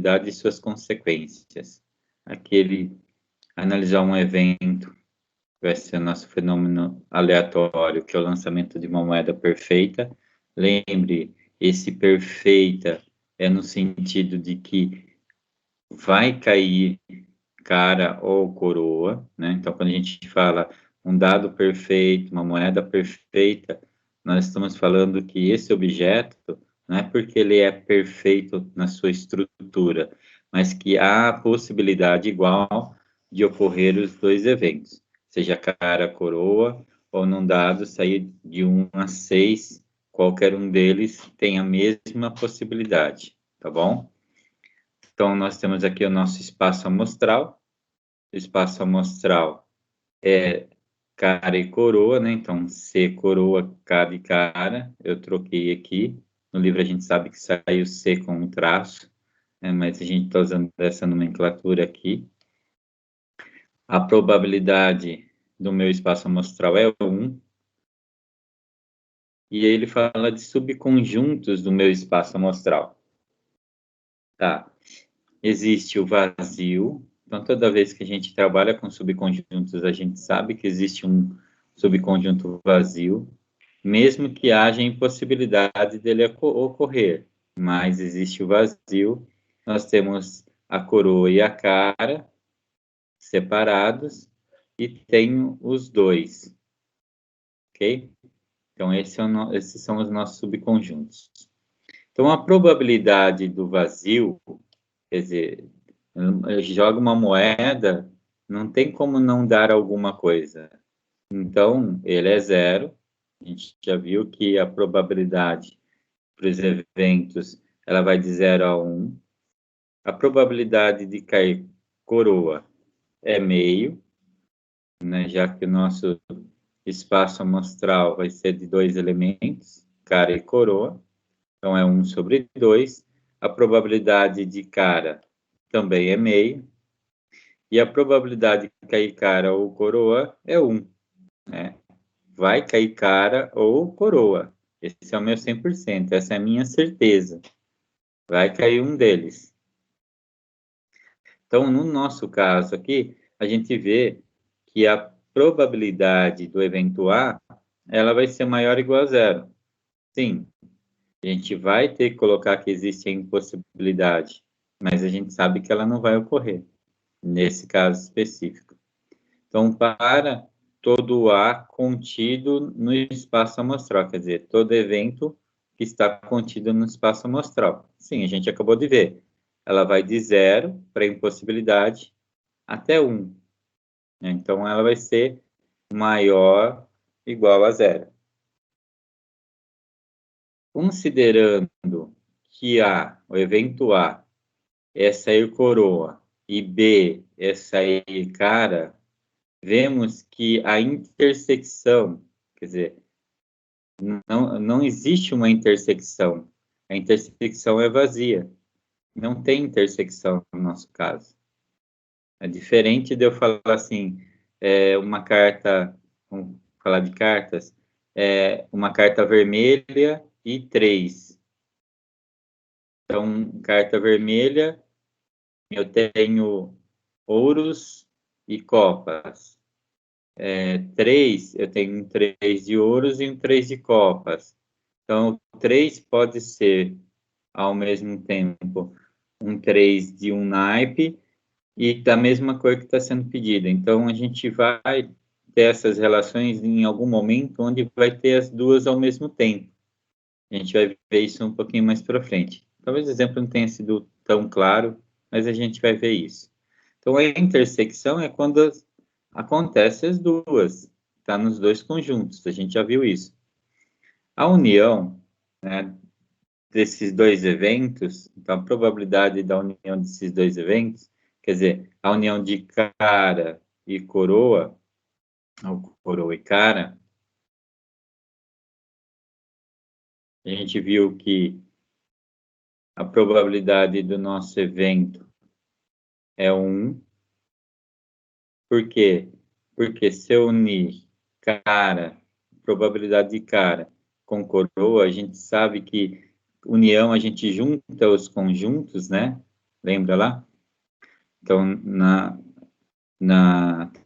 probabilidade e suas consequências. Aqui ele analisar um evento, vai ser o nosso fenômeno aleatório, que é o lançamento de uma moeda perfeita. Lembre, esse perfeita é no sentido de que vai cair cara ou coroa, né? Então, quando a gente fala um dado perfeito, uma moeda perfeita, nós estamos falando que esse objeto não é porque ele é perfeito na sua estrutura, mas que há a possibilidade igual de ocorrer os dois eventos, seja cara, coroa, ou num dado sair de 1 a 6, qualquer um deles tem a mesma possibilidade, tá bom? Então, nós temos aqui o nosso espaço amostral. O espaço amostral é cara e coroa, né? Então, C, coroa, cara e cara. Eu troquei aqui. No livro a gente sabe que saiu C com um traço, né? Mas a gente está usando essa nomenclatura aqui. A probabilidade do meu espaço amostral é 1. E ele fala de subconjuntos do meu espaço amostral. Tá. Existe o vazio. Então, toda vez que a gente trabalha com subconjuntos, a gente sabe que existe um subconjunto vazio, mesmo que haja impossibilidade dele ocorrer. Mas existe o vazio. Nós temos a coroa e a cara separados e tenho os dois. Ok? Então, esses são os nossos subconjuntos. Então, a probabilidade do vazio, quer dizer, joga uma moeda, não tem como não dar alguma coisa. Então, ele é 0. A gente já viu que a probabilidade para os eventos, ela vai de 0 a 1. A probabilidade de cair coroa é meio, né, já que o nosso espaço amostral vai ser de 2 elementos, cara e coroa. Então, é 1 sobre 2. A probabilidade de cara também é meio. E a probabilidade de cair cara ou coroa é 1, né? Vai cair cara ou coroa. Esse é o meu 100%, essa é a minha certeza. Vai cair um deles. Então, no nosso caso aqui, a gente vê que a probabilidade do evento A, ela vai ser maior ou igual a 0. Sim, a gente vai ter que colocar que existe a impossibilidade, mas a gente sabe que ela não vai ocorrer, nesse caso específico. Então, para todo A contido no espaço amostral, quer dizer, todo evento que está contido no espaço amostral. Sim, a gente acabou de ver. Ela vai de 0 para impossibilidade até 1. Né? Então, ela vai ser maior ou igual a 0. Considerando que A, o evento A, é sair coroa e B é sair cara, vemos que a intersecção, quer dizer, não existe uma intersecção. A intersecção é vazia. Não tem intersecção no nosso caso. É diferente de eu falar assim, uma carta, vamos falar de cartas, uma carta vermelha e 3. Então, carta vermelha, eu tenho ouros e copas. 3, eu tenho um 3 de ouros e um 3 de copas. Então, o 3 pode ser, ao mesmo tempo, um 3 de um naipe e da mesma cor que está sendo pedida. Então, a gente vai ter essas relações em algum momento onde vai ter as duas ao mesmo tempo. A gente vai ver isso um pouquinho mais para frente. Talvez o exemplo não tenha sido tão claro, mas a gente vai ver isso. Então, a intersecção é quando acontecem as duas, está nos dois conjuntos, a gente já viu isso. A união, né, desses dois eventos, então a probabilidade da união desses dois eventos, quer dizer, a união de cara e coroa, ou coroa e cara, a gente viu que a probabilidade do nosso evento é 1. Por quê? Porque se eu unir cara, probabilidade de cara com coroa, a gente sabe que união, a gente junta os conjuntos, né? Lembra lá? Então,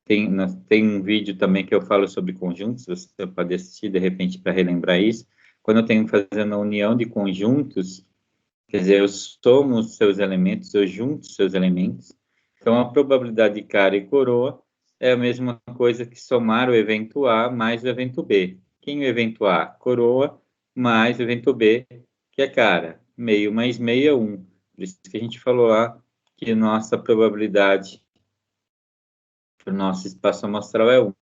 tem um vídeo também que eu falo sobre conjuntos, você pode assistir, de repente, para relembrar isso. Quando eu tenho fazendo a união de conjuntos, quer dizer, eu somo os seus elementos, eu junto os seus elementos. Então, a probabilidade de cara e coroa é a mesma coisa que somar o evento A mais o evento B. Quem é o evento A? Coroa mais o evento B, que é cara. Meio mais meio é 1. Por isso que a gente falou lá que nossa probabilidade para o nosso espaço amostral é 1.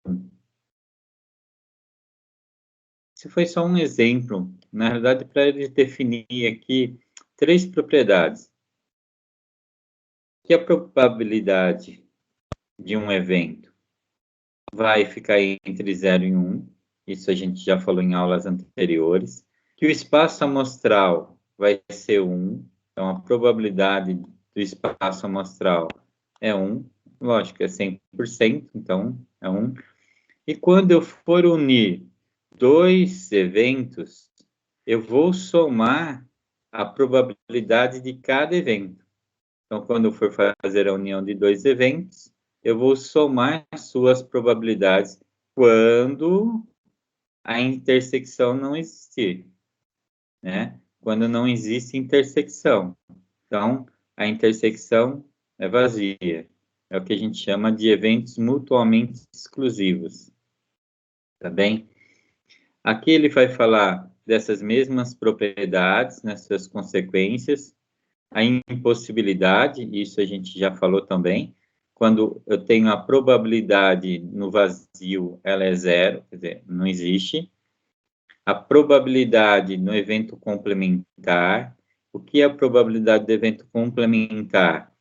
Esse foi só um exemplo. Na realidade, para ele definir aqui 3 propriedades. Que a probabilidade de um evento vai ficar entre 0 e 1. Isso a gente já falou em aulas anteriores. Que o espaço amostral vai ser 1. Então, a probabilidade do espaço amostral é 1. Lógico, é 100%, então é 1. E quando eu for unir 2 eventos, eu vou somar a probabilidade de cada evento. Então, quando eu for fazer a união de 2 eventos, eu vou somar suas probabilidades quando a intersecção não existir, né? Quando não existe intersecção. Então, a intersecção é vazia. É o que a gente chama de eventos mutuamente exclusivos. Tá bem? Aqui ele vai falar dessas mesmas propriedades, nas suas consequências. A impossibilidade, isso a gente já falou também. Quando eu tenho a probabilidade no vazio, ela é 0, quer dizer, não existe. A probabilidade no evento complementar. O que é a probabilidade do evento complementar?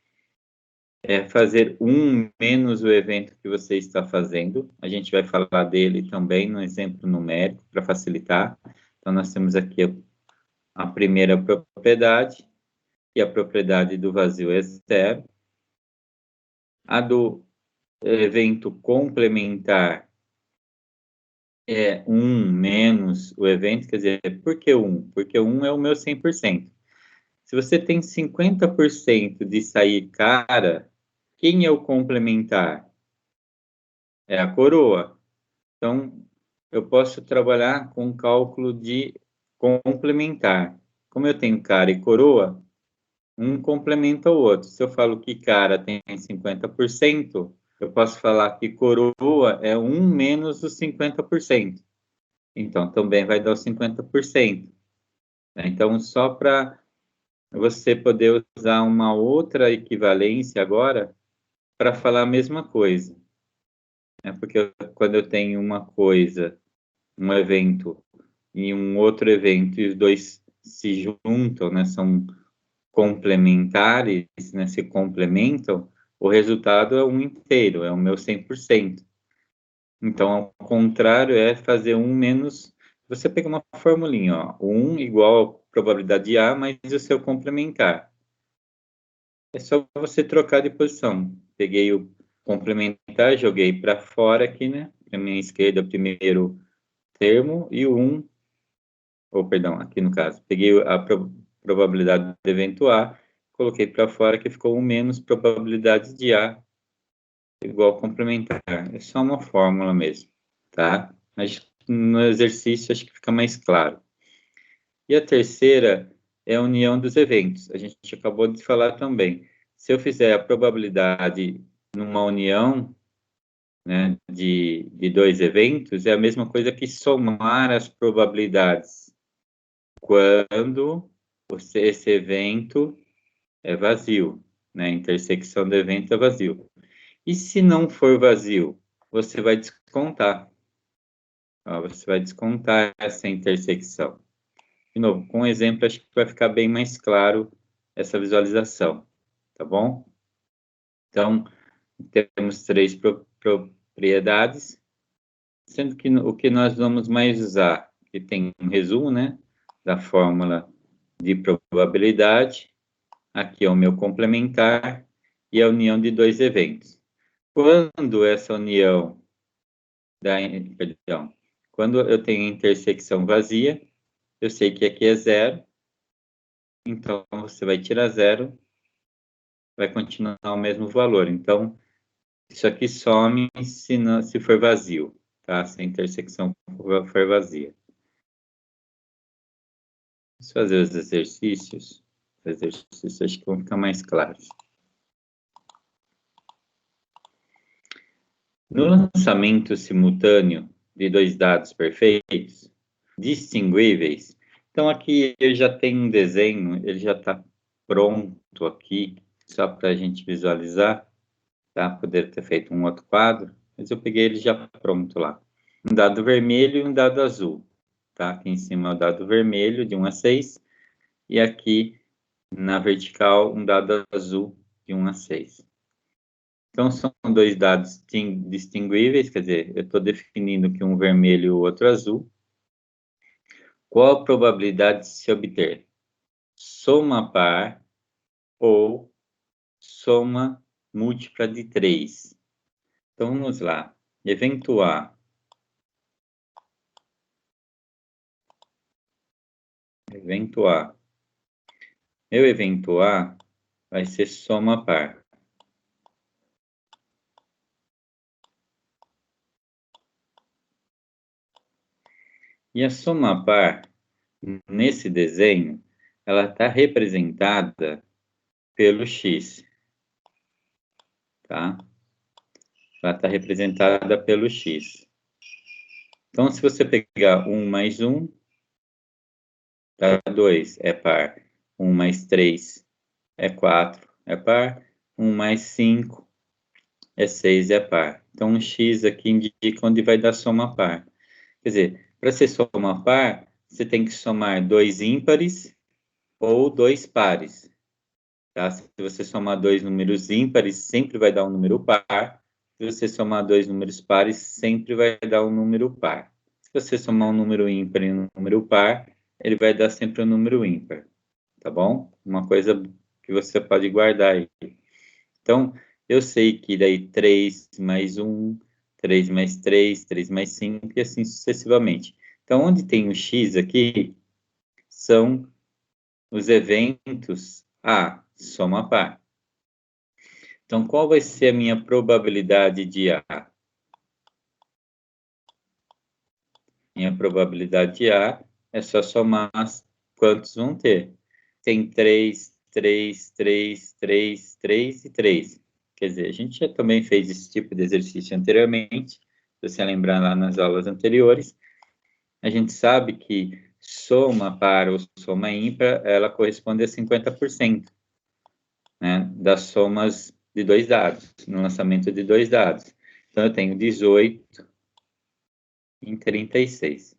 É fazer 1 menos o evento que você está fazendo. A gente vai falar dele também no exemplo numérico, para facilitar. Então, nós temos aqui a primeira propriedade, e a propriedade do vazio é 0. A do evento complementar é 1 menos o evento, quer dizer, por que 1? Porque 1 é o meu 100%. Se você tem 50% de sair cara, quem é o complementar? É a coroa. Então, eu posso trabalhar com o cálculo de complementar. Como eu tenho cara e coroa, um complementa o outro. Se eu falo que cara tem 50%, eu posso falar que coroa é 1 menos os 50%. Então, também vai dar os 50%. Então, só para você poder usar uma outra equivalência agora para falar a mesma coisa. Porque quando eu tenho uma coisa, um evento, e um outro evento, e os dois se juntam, né, são complementares, né, se complementam, o resultado é um inteiro, é o meu 100%. Então, ao contrário, é fazer 1 menos... Você pega uma formulinha, ó, 1 igual a probabilidade de A, mais o seu complementar. É só você trocar de posição. Peguei o complementar, joguei para fora aqui, né? Para minha esquerda, o primeiro termo, e o 1, ou perdão, aqui no caso, peguei a probabilidade do evento A, coloquei para fora, que ficou 1 menos probabilidade de A, igual complementar. É só uma fórmula mesmo, tá? Mas no exercício acho que fica mais claro. E a terceira é a união dos eventos. A gente acabou de falar também. Se eu fizer a probabilidade numa união, né, de 2 eventos, é a mesma coisa que somar as probabilidades quando esse evento é vazio, né? A intersecção do evento é vazio. E se não for vazio, você vai descontar. Ó, você vai descontar essa intersecção. De novo, com um exemplo, acho que vai ficar bem mais claro essa visualização, tá bom? Então, temos 3 propriedades, sendo que o que nós vamos mais usar, que tem um resumo, né, da fórmula de probabilidade, aqui é o meu complementar, e a união de 2 eventos. Quando essa união perdão, quando eu tenho intersecção vazia, eu sei que aqui é 0, então você vai tirar 0 vai continuar o mesmo valor. Então, isso aqui some se for vazio, tá? Se a intersecção for vazia. Vamos fazer os exercícios. Os exercícios acho que vão ficar mais claros. No lançamento simultâneo de dois dados perfeitos, distinguíveis, então aqui eu já tenho um desenho, ele já está pronto aqui, só para a gente visualizar, tá? Poder ter feito um outro quadro, mas eu peguei ele já pronto lá. Um dado vermelho e um dado azul, tá? Aqui em cima é o dado vermelho, de 1 a 6, e aqui na vertical, um dado azul, de 1 a 6. Então, são dois dados distinguíveis, quer dizer, eu estou definindo que um vermelho e o outro azul. Qual a probabilidade de se obter soma par ou soma múltipla de 3? Então, vamos lá. Evento A. Evento A. Meu evento A vai ser soma par. E a soma par, nesse desenho, ela está representada pelo X, tá? Ela está representada pelo X. Então, se você pegar 1 mais 1, dá 2, é par. 1 mais 3 é 4, é par. 1 mais 5 é 6, é par. Então, o X aqui indica onde vai dar soma par. Quer dizer, para ser soma par, você tem que somar dois ímpares ou dois pares. Tá? Se você somar dois números ímpares, sempre vai dar um número par. Se você somar dois números pares, sempre vai dar um número par. Se você somar um número ímpar e um número par, ele vai dar sempre um número ímpar. Tá bom? Uma coisa que você pode guardar aí. Então, eu sei que daí 3 mais 1, 3 mais 3, 3 mais 5 e assim sucessivamente. Então, onde tem o X aqui, são os eventos A, soma par. Então, qual vai ser a minha probabilidade de A? Minha probabilidade de A é só somar quantos vão ter. Tem 3, 3, 3, 3, 3 e 3. Quer dizer, a gente já também fez esse tipo de exercício anteriormente, se você lembrar lá nas aulas anteriores. A gente sabe que soma par ou soma ímpar, ela corresponde a 50%, né, das somas de dois dados, no lançamento de dois dados. Então, eu tenho 18 em 36.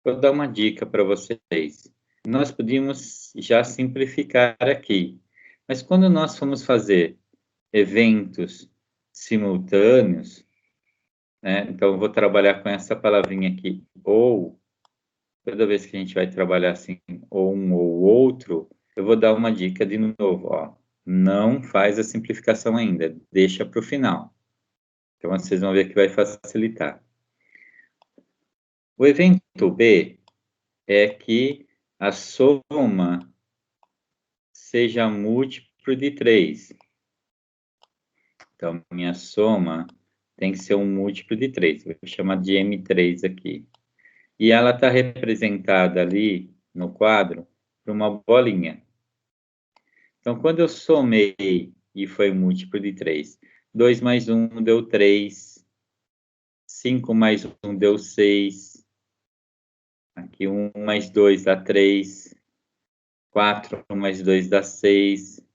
Vou dar uma dica para vocês. Nós podíamos já simplificar aqui, mas quando nós formos fazer eventos simultâneos, né, então eu vou trabalhar com essa palavrinha aqui, ou, toda vez que a gente vai trabalhar assim, ou um ou outro, eu vou dar uma dica de novo, ó. Não faz a simplificação ainda, deixa para o final. Então, vocês vão ver que vai facilitar. O evento B é que a soma seja múltiplo de 3. Então, minha soma tem que ser um múltiplo de 3. Vou chamar de M3 aqui. E ela está representada ali no quadro por uma bolinha. Então, quando eu somei e foi múltiplo de 3, 2 mais 1 deu 3, 5 mais 1 deu 6, aqui 1 mais 2 dá 3, 4 mais 2 dá 6.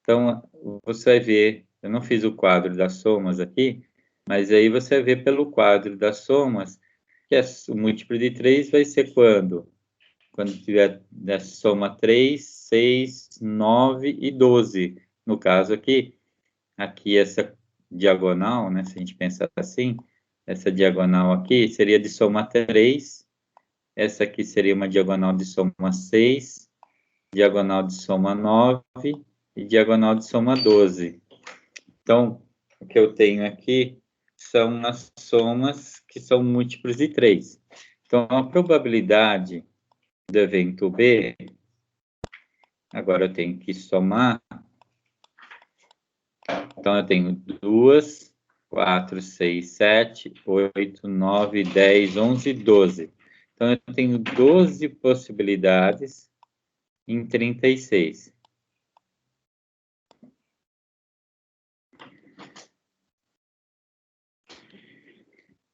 Então, você vai ver, eu não fiz o quadro das somas aqui, mas aí você vê pelo quadro das somas que o múltiplo de 3 vai ser quando? Quando tiver da soma 3, 6, 9 e 12. No caso aqui essa diagonal, né, se a gente pensar assim, essa diagonal aqui seria de soma 3, essa aqui seria uma diagonal de soma 6, diagonal de soma 9 e diagonal de soma 12. Então, o que eu tenho aqui são as somas que são múltiplos de 3. Então, a probabilidade do evento B Agora eu tenho que somar. Então, eu tenho 2, 4, 6, 7, 8, 9, 10, 11, 12. Então, eu tenho 12 possibilidades em 36.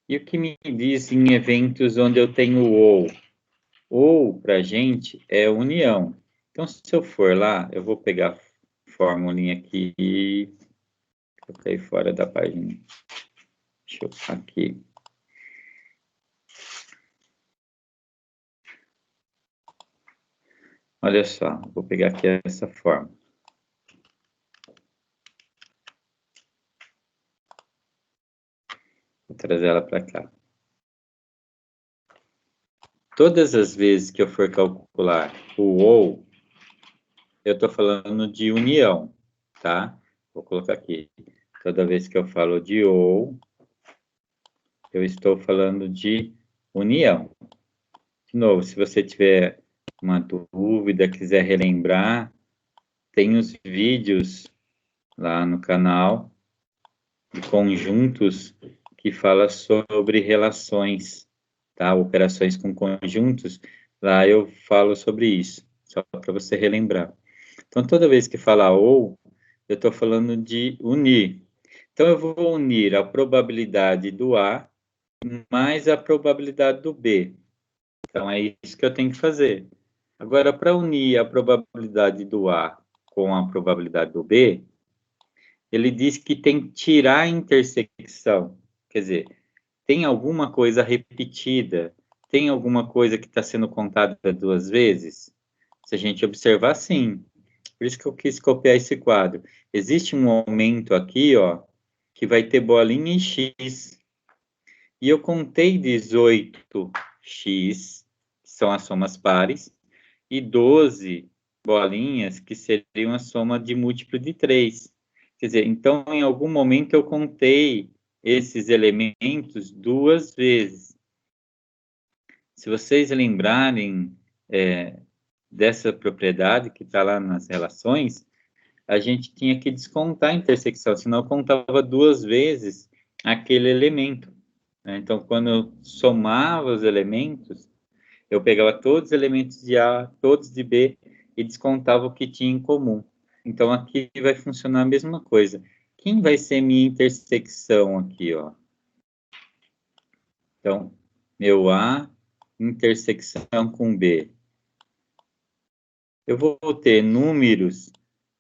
E o que me diz em eventos onde eu tenho ou? Ou, para a gente, é união. Então, se eu for lá, eu vou pegar a formulinha aqui e coloquei fora da página. Deixa eu aqui. Olha só, vou pegar aqui essa forma. Vou trazer ela para cá. Todas as vezes que eu for calcular o ou, eu estou falando de união, tá? Vou colocar aqui. Toda vez que eu falo de ou, eu estou falando de união. De novo, se você tiver uma dúvida, quiser relembrar, tem os vídeos lá no canal de conjuntos que fala sobre relações, tá? Operações com conjuntos, lá eu falo sobre isso, só para você relembrar. Então, toda vez que falar ou, eu estou falando de unir. Então, eu vou unir a probabilidade do A mais a probabilidade do B. Então, é isso que eu tenho que fazer. Agora, para unir a probabilidade do A com a probabilidade do B, ele diz que tem que tirar a intersecção. Quer dizer, tem alguma coisa repetida? Tem alguma coisa que está sendo contada 2 vezes? Se a gente observar, sim. Por isso que eu quis copiar esse quadro. Existe um aumento aqui, ó, que vai ter bolinha em X. E eu contei 18x, que são as somas pares, e 12 bolinhas, que seriam a soma de múltiplo de 3. Quer dizer, então, em algum momento eu contei esses elementos 2 vezes. Se vocês lembrarem dessa propriedade que está lá nas relações, a gente tinha que descontar a intersecção, senão eu contava 2 vezes aquele elemento, né? Então, quando eu somava os elementos, eu pegava todos os elementos de A, todos de B, e descontava o que tinha em comum. Então, aqui vai funcionar a mesma coisa. Quem vai ser minha intersecção aqui, ó? Então, meu A, intersecção com B. Eu vou ter números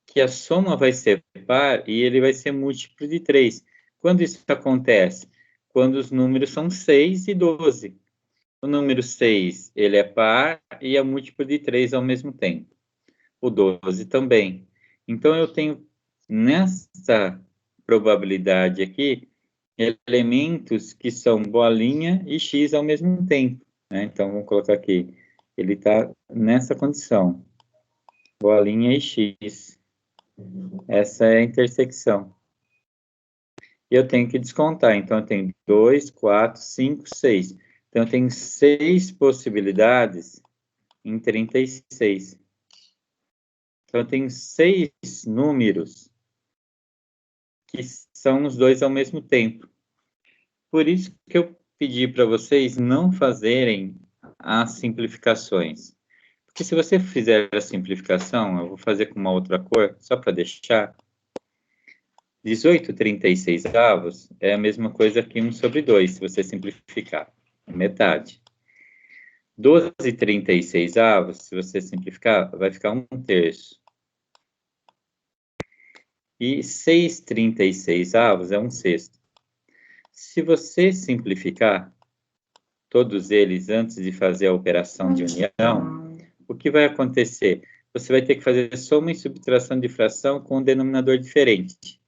que a soma vai ser par e ele vai ser múltiplo de 3. Quando isso acontece? Quando os números são 6 e 12. O número 6, ele é par e é múltiplo de 3 ao mesmo tempo. O 12 também. Então, eu tenho nessa probabilidade aqui elementos que são bolinha e x ao mesmo tempo, né? Então, vamos colocar aqui. Ele está nessa condição. Bolinha e x. Essa é a intersecção. E eu tenho que descontar. Então, eu tenho 2, 4, 5, 6. Então, eu tenho 6 possibilidades em 36. Então, eu tenho 6 números que são os dois ao mesmo tempo. Por isso que eu pedi para vocês não fazerem as simplificações. Porque se você fizer a simplificação, eu vou fazer com uma outra cor, só para deixar. 18/36 é a mesma coisa que 1 sobre 2, se você simplificar. Metade. 12/36, se você simplificar, vai ficar 1/3. E 6/36 é 1/6. Se você simplificar todos eles antes de fazer a operação de união, o que vai acontecer? Você vai ter que fazer soma e subtração de fração com um denominador diferente.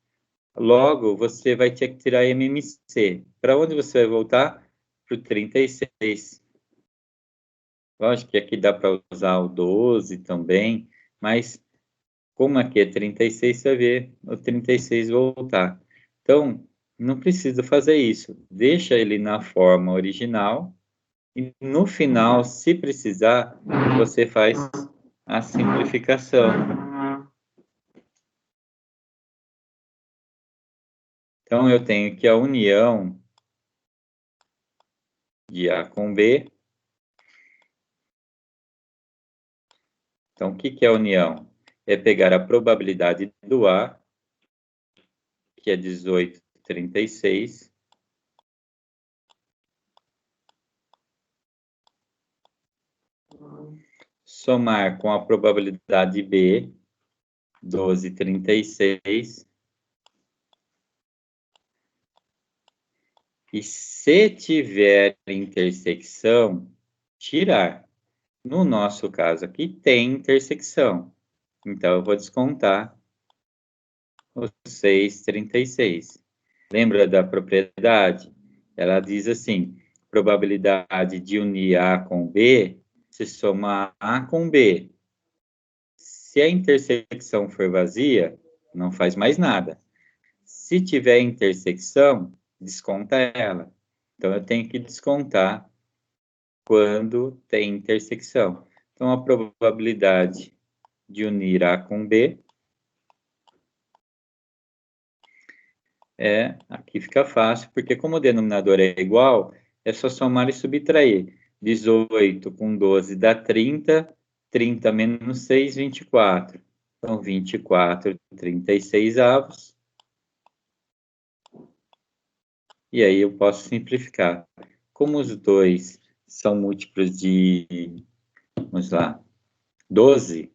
Logo, você vai ter que tirar MMC. Para onde você vai voltar? Para o 36. Lógico que aqui dá para usar o 12 também, mas como aqui é 36, você vai ver o 36 voltar. Então, não precisa fazer isso. Deixa ele na forma original e no final, se precisar, você faz a simplificação. Então, eu tenho aqui a união de A com B. Então, o que é a união? É pegar a probabilidade do A, que é 18,36, somar com a probabilidade B, 12,36, e se tiver intersecção, tirar. No nosso caso aqui, tem intersecção. Então, eu vou descontar os 6,36. Lembra da propriedade? Ela diz assim, probabilidade de unir A com B, se soma A com B. Se a intersecção for vazia, não faz mais nada. Se tiver intersecção, desconta ela. Então, eu tenho que descontar quando tem intersecção. Então, a probabilidade de unir A com B aqui fica fácil, porque como o denominador é igual, é só somar e subtrair. 18 com 12 dá 30, 30 menos 6, 24. Então, 24, 36 avos. E aí eu posso simplificar. Como os dois são múltiplos de, vamos lá, 12,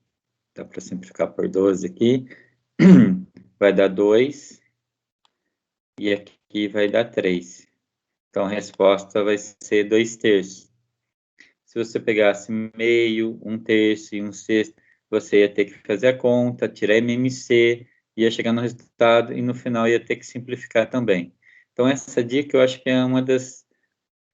dá para simplificar por 12 aqui, vai dar 2, e aqui vai dar 3. Então, a resposta vai ser 2/3. Se você pegasse meio, 1/3 e 1/6, você ia ter que fazer a conta, tirar MMC, ia chegar no resultado e no final ia ter que simplificar também. Então, essa dica eu acho que é uma das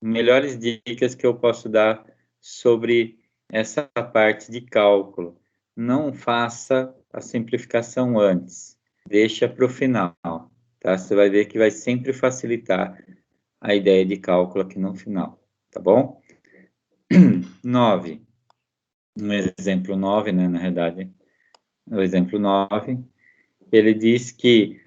melhores dicas que eu posso dar sobre essa parte de cálculo. Não faça a simplificação antes, deixa para o final, tá? Você vai ver que vai sempre facilitar a ideia de cálculo aqui no final, tá bom? 9. No exemplo 9, né, na verdade, no exemplo 9, ele diz que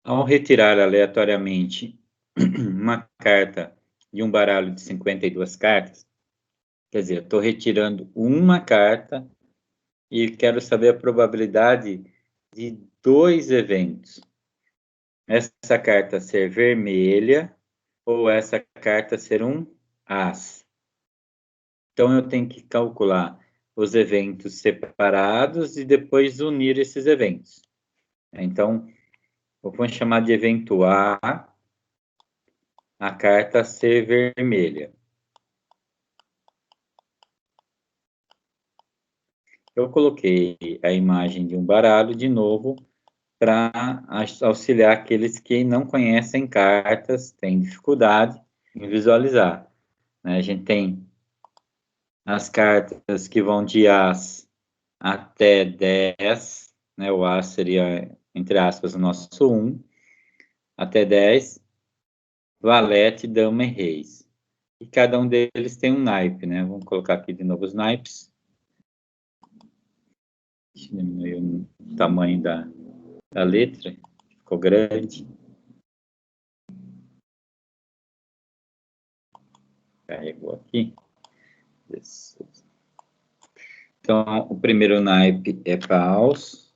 ao retirar aleatoriamente uma carta de um baralho de 52 cartas, quer dizer, eu estou retirando uma carta e quero saber a probabilidade de 2 eventos. Essa carta ser vermelha ou essa carta ser um as. Então, eu tenho que calcular os eventos separados e depois unir esses eventos. Então, vamos chamar de evento a carta ser vermelha. Eu coloquei a imagem de um baralho de novo para auxiliar aqueles que não conhecem cartas, têm dificuldade em visualizar. A gente tem as cartas que vão de As até 10, né? O As seria, entre aspas, o nosso 1, até 10, Valete, Dama e Reis. E cada um deles tem um naipe, né? Vamos colocar aqui de novo os naipes. Diminuir o tamanho da letra, ficou grande. Carregou aqui. Então, o primeiro naipe é paus.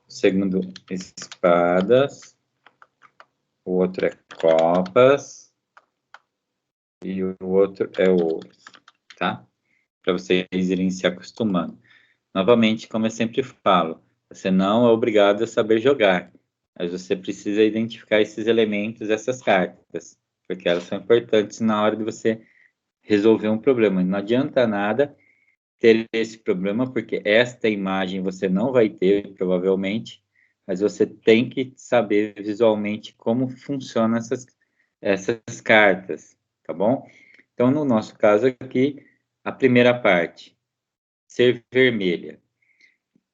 O segundo, espadas. O outro é copas. E o outro é ouros, tá? Para vocês irem se acostumando. Novamente, como eu sempre falo, você não é obrigado a saber jogar, mas você precisa identificar esses elementos, essas cartas, porque elas são importantes na hora de você resolver um problema. Não adianta nada ter esse problema, porque esta imagem você não vai ter, provavelmente, mas você tem que saber visualmente como funcionam essas cartas, tá bom? Então, no nosso caso aqui, a primeira parte, ser vermelha.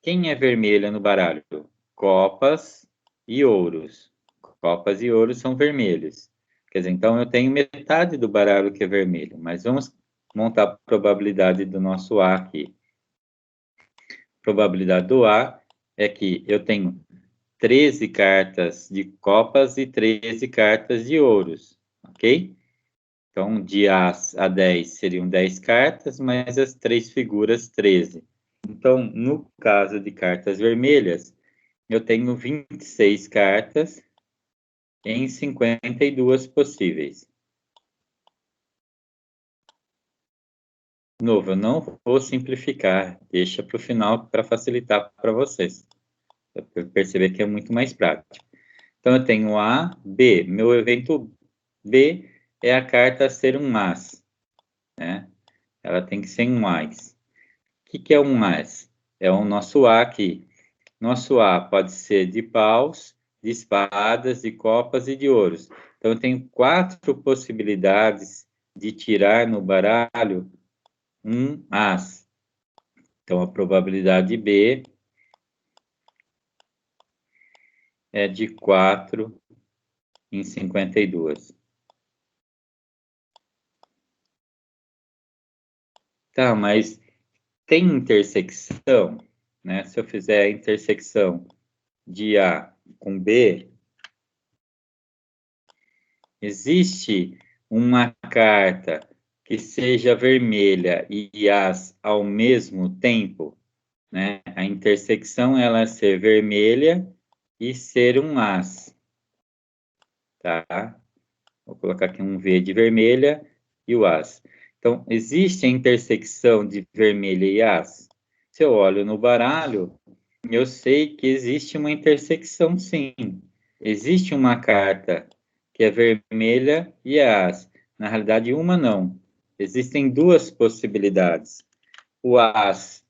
Quem é vermelha no baralho? Copas e ouros. Copas e ouros são vermelhos. Quer dizer, então eu tenho metade do baralho que é vermelho, mas vamos montar a probabilidade do nosso A aqui. A probabilidade do A é que eu tenho 13 cartas de copas e 13 cartas de ouros, ok? Então, de A a 10 seriam 10 cartas, mais as 3 figuras, 13. Então, no caso de cartas vermelhas, eu tenho 26 cartas em 52 possíveis. De novo, eu não vou simplificar, deixa para o final para facilitar para vocês. Para perceber que é muito mais prático. Então, eu tenho A, B. Meu evento B é a carta ser um As, né? Ela tem que ser um mais. O que é um mais? É o nosso A aqui. Nosso A pode ser de paus, de espadas, de copas e de ouros. Então, eu tenho 4 possibilidades de tirar no baralho um As. Então, a probabilidade B é de 4 em 52. Tá, mas tem intersecção, né? Se eu fizer a intersecção de A com B, existe uma carta que seja vermelha e As ao mesmo tempo, né? A intersecção ela é ser vermelha e ser um As, tá? Vou colocar aqui um V de vermelha e o As. Então, existe a intersecção de vermelha e As? Se eu olho no baralho, eu sei que existe uma intersecção, sim. Existe uma carta que é vermelha e As. Na realidade, uma não. Existem duas possibilidades. O As,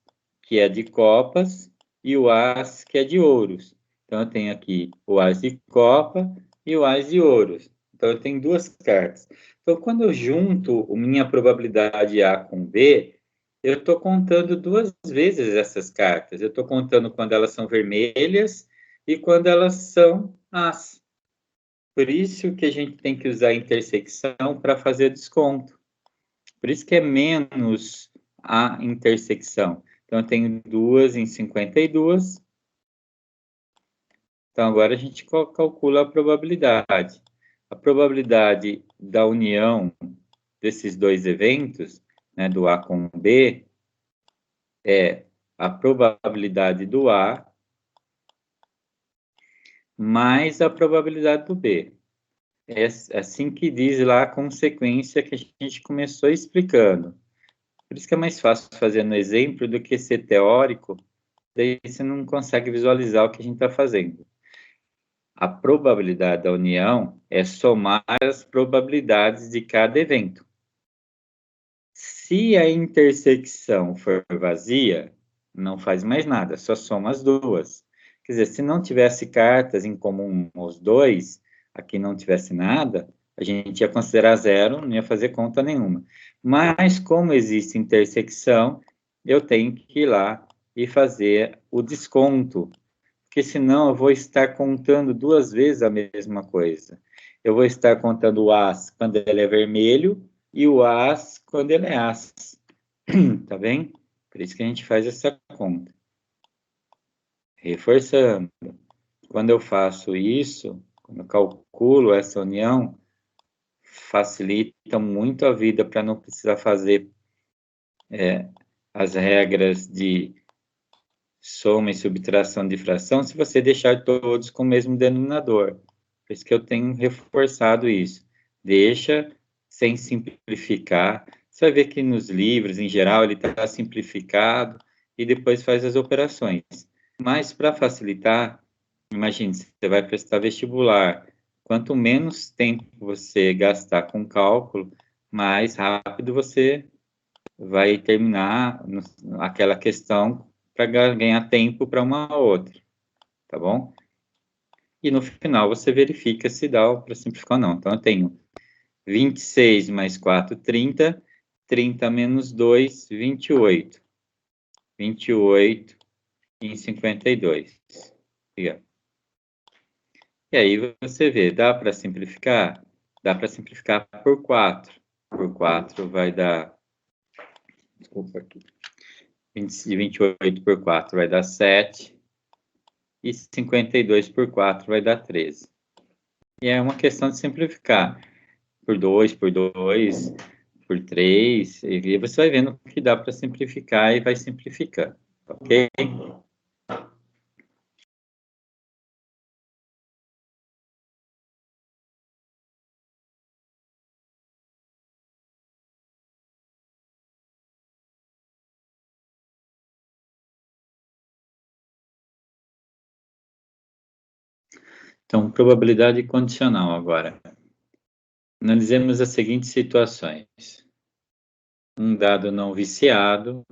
que é de copas, e o As, que é de ouros. Então, eu tenho aqui o As de copa e o As de ouros. Então, eu tenho duas cartas. Então, quando eu junto minha probabilidade A com B, eu estou contando duas vezes essas cartas. Eu estou contando quando elas são vermelhas e quando elas são As. Por isso que a gente tem que usar a intersecção para fazer desconto. Por isso que é menos a intersecção. Então, eu tenho 2 em 52. Então, agora a gente calcula a probabilidade. A probabilidade da união desses dois eventos, né, do A com B, é a probabilidade do A mais a probabilidade do B. É assim que diz lá a consequência que a gente começou explicando. Por isso que é mais fácil fazer no exemplo do que ser teórico, daí você não consegue visualizar o que a gente está fazendo. A probabilidade da união é somar as probabilidades de cada evento. Se a intersecção for vazia, não faz mais nada, só soma as duas. Quer dizer, se não tivesse cartas em comum os dois, aqui não tivesse nada, a gente ia considerar zero, não ia fazer conta nenhuma. Mas, como existe intersecção, eu tenho que ir lá e fazer o desconto, porque senão eu vou estar contando duas vezes a mesma coisa. Eu vou estar contando o As quando ele é vermelho e o As quando ele é As. Tá bem? Por isso que a gente faz essa conta. Reforçando, quando eu faço isso, quando eu calculo essa união, facilita muito a vida para não precisar fazer as regras de soma e subtração de fração se você deixar todos com o mesmo denominador. Por isso que eu tenho reforçado isso. Deixa sem simplificar. Você vai ver que nos livros, em geral, ele está simplificado e depois faz as operações. Mas, para facilitar, imagine, você vai prestar vestibular. Quanto menos tempo você gastar com cálculo, mais rápido você vai terminar aquela questão para ganhar tempo para uma outra, tá bom? E no final você verifica se dá para simplificar ou não. Então, eu tenho 26 mais 4, 30. 30 menos 2, 28. 28 em 52. Obrigado. E aí você vê, dá para simplificar? Dá para simplificar por 4. Por 4 vai dar... Desculpa aqui. 28 por 4 vai dar 7. E 52 por 4 vai dar 13. E é uma questão de simplificar. Por 2, por 2, por 3. E você vai vendo que dá para simplificar e vai simplificando. Ok? Então, probabilidade condicional agora. Analisemos as seguintes situações. Um dado não viciado,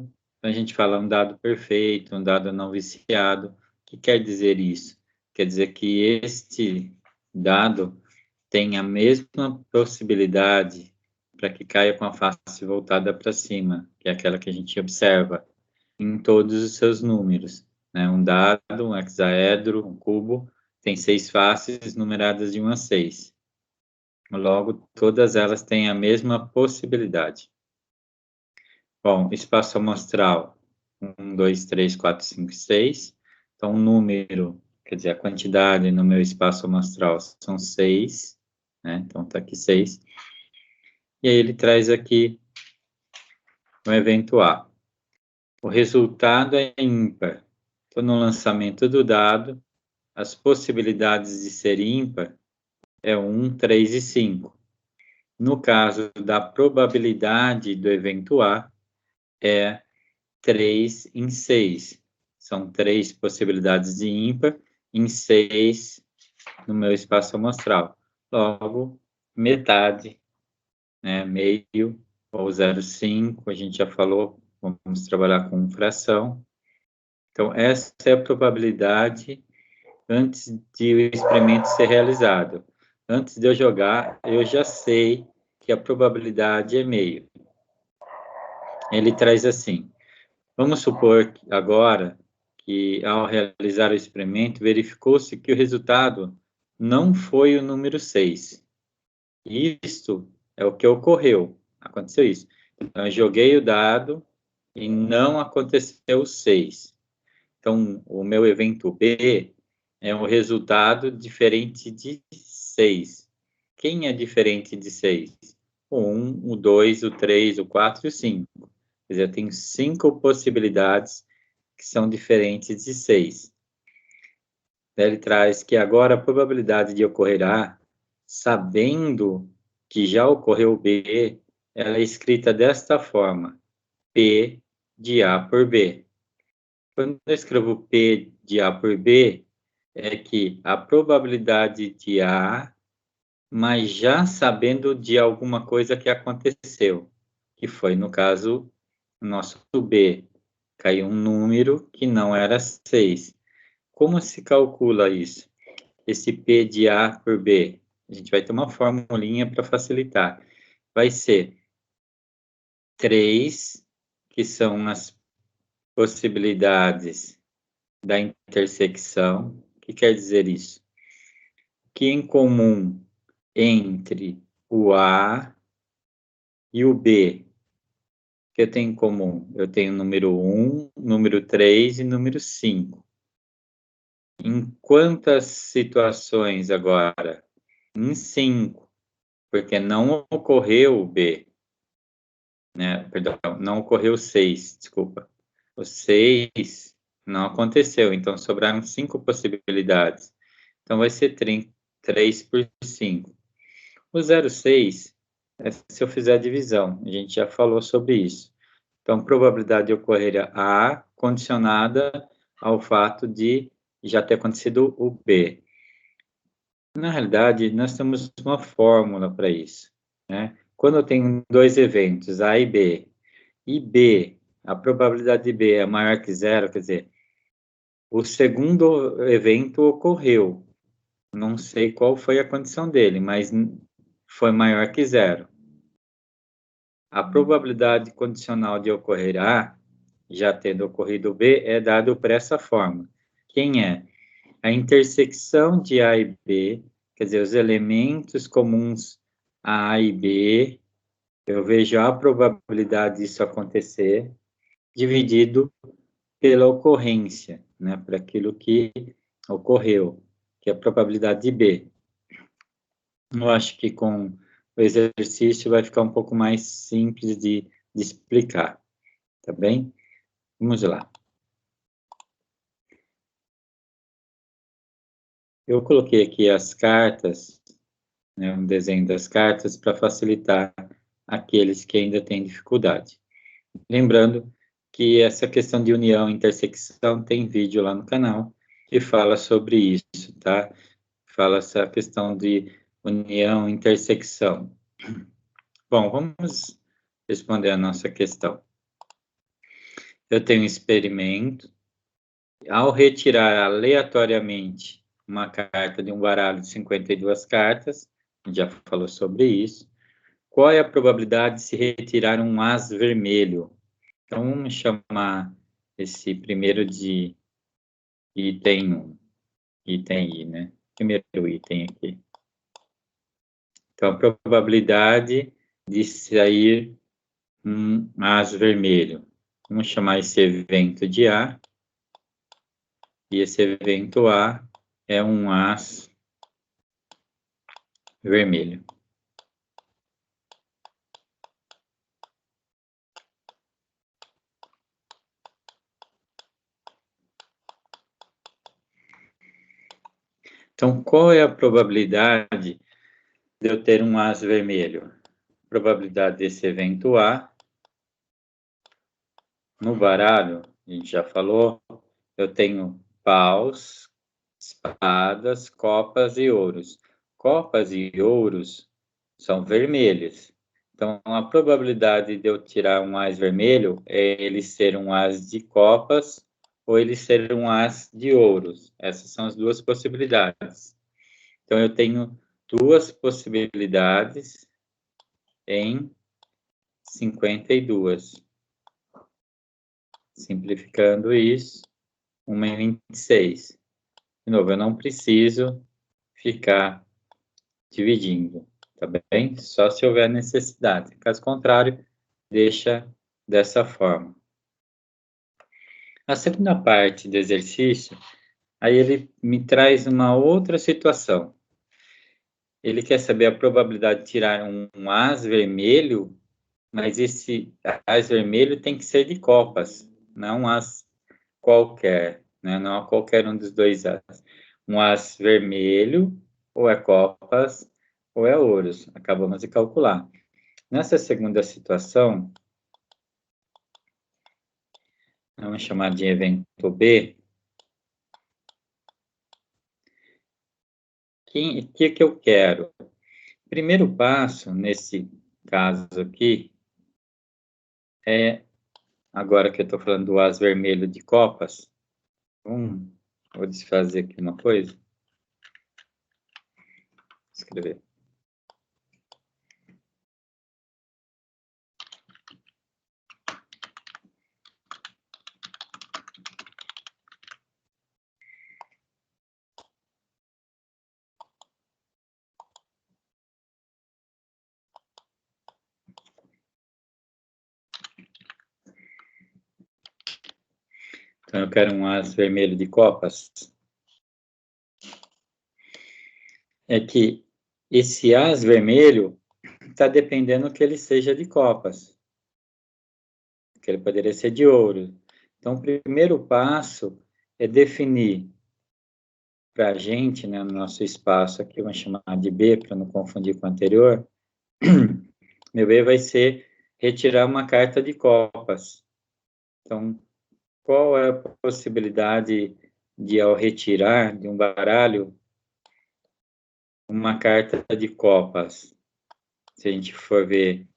a gente fala um dado perfeito, um dado não viciado. O que quer dizer isso? Quer dizer que este dado tem a mesma possibilidade para que caia com a face voltada para cima, que é aquela que a gente observa em todos os seus números. Né? Um dado, um hexaedro, um cubo, tem 6 faces numeradas de 1 a 6. Logo, todas elas têm a mesma possibilidade. Bom, espaço amostral, 1, 2, 3, 4, 5, 6. Então, o número, quer dizer, a quantidade no meu espaço amostral são 6. Né? Então, está aqui 6. E aí ele traz aqui o evento A. O resultado é ímpar. Então, no lançamento do dado, as possibilidades de ser ímpar é 1, 3 e 5. No caso da probabilidade do evento A, é 3 em 6. São 3 possibilidades de ímpar em 6 no meu espaço amostral. Logo, metade, né, meio, ou 0,5, a gente já falou, vamos trabalhar com fração. Então, essa é a probabilidade antes de o experimento ser realizado. Antes de eu jogar, eu já sei que a probabilidade é meio. Ele traz assim, vamos supor que agora que ao realizar o experimento, verificou-se que o resultado não foi o número 6. Isto é o que ocorreu, aconteceu isso. Então, eu joguei o dado e não aconteceu 6. Então, o meu evento B é um resultado diferente de 6. Quem é diferente de 6? O 1, o 2, o 3, o 4 e o 5. Quer dizer, eu tenho 5 possibilidades que são diferentes de 6. Ele traz que agora a probabilidade de ocorrer A, sabendo que já ocorreu B, ela é escrita desta forma, P de A por B. Quando eu escrevo P de A por B, é que a probabilidade de A, mas já sabendo de alguma coisa que aconteceu, que foi, no caso, o nosso B. Caiu um número que não era 6. Como se calcula isso? Esse P de A por B? A gente vai ter uma formulinha para facilitar. Vai ser 3, que são as possibilidades da intersecção. O que quer dizer isso? Que em comum entre o A e o B, que eu tenho em comum? Eu tenho o número 1, número 3 e número 5. Em quantas situações agora? Em 5, porque não ocorreu o B, né? Perdão, não ocorreu o 6, desculpa. O 6 não aconteceu, então sobraram 5 possibilidades. Então vai ser 3 por 5. O 0,6 é se eu fizer a divisão, a gente já falou sobre isso. Então, probabilidade de ocorrer A condicionada ao fato de já ter acontecido o B. Na realidade, nós temos uma fórmula para isso, né? Quando eu tenho dois eventos, A e B, a probabilidade de B é maior que zero, quer dizer, o segundo evento ocorreu. Não sei qual foi a condição dele, mas foi maior que zero. A probabilidade condicional de ocorrer A, já tendo ocorrido B, é dado por essa forma. Quem é? a intersecção de A e B, quer dizer, os elementos comuns A e B, eu vejo a probabilidade disso acontecer, dividido pela ocorrência, né, para aquilo que ocorreu, que é a probabilidade de B. Eu acho que com o exercício vai ficar um pouco mais simples de explicar, tá bem? Vamos lá. Eu coloquei aqui as cartas, né, um desenho das cartas para facilitar aqueles que ainda têm dificuldade. Lembrando que essa questão de união e intersecção tem vídeo lá no canal que fala sobre isso, tá? Fala essa questão de união e intersecção. Bom, vamos responder a nossa questão. Eu tenho um experimento. Ao retirar aleatoriamente uma carta de um baralho de 52 cartas, a gente já falou sobre isso, qual é a probabilidade de se retirar um as vermelho? Então, vamos chamar esse primeiro de item 1, item I, né? Primeiro item aqui. Então, a probabilidade de sair um as vermelho. Vamos chamar esse evento de A. E esse evento A é um as vermelho. Então, qual é a probabilidade de eu ter um as vermelho? A probabilidade desse evento A no baralho, a gente já falou, eu tenho paus, espadas, copas e ouros. Copas e ouros são vermelhos. Então, a probabilidade de eu tirar um as vermelho é ele ser um as de copas ou ele ser um as de ouros. Essas são as duas possibilidades. Então, eu tenho duas possibilidades em 52. Simplificando isso, 1 em 26. De novo, eu não preciso ficar dividindo, tá bem? Só se houver necessidade. Caso contrário, deixa dessa forma. A segunda parte do exercício, aí ele me traz uma outra situação. Ele quer saber a probabilidade de tirar um as vermelho, mas esse as vermelho tem que ser de copas, não um as qualquer, né? Não a qualquer um dos dois as. Um as vermelho, ou é copas, ou é ouros. Acabamos de calcular. Nessa segunda situação, vamos chamar de evento B. O que eu quero? Primeiro passo, nesse caso aqui, é, agora que eu estou falando do as vermelho de copas, vou desfazer aqui uma coisa. Escrever. Então, eu quero um as vermelho de copas. É que esse as vermelho está dependendo que ele seja de copas. Que ele poderia ser de ouro. Então, o primeiro passo é definir para a gente, né, no nosso espaço aqui, vamos chamar de B, para não confundir com o anterior, meu B vai ser retirar uma carta de copas. Então, qual é a possibilidade de, ao retirar de um baralho, uma carta de copas? Se a gente for ver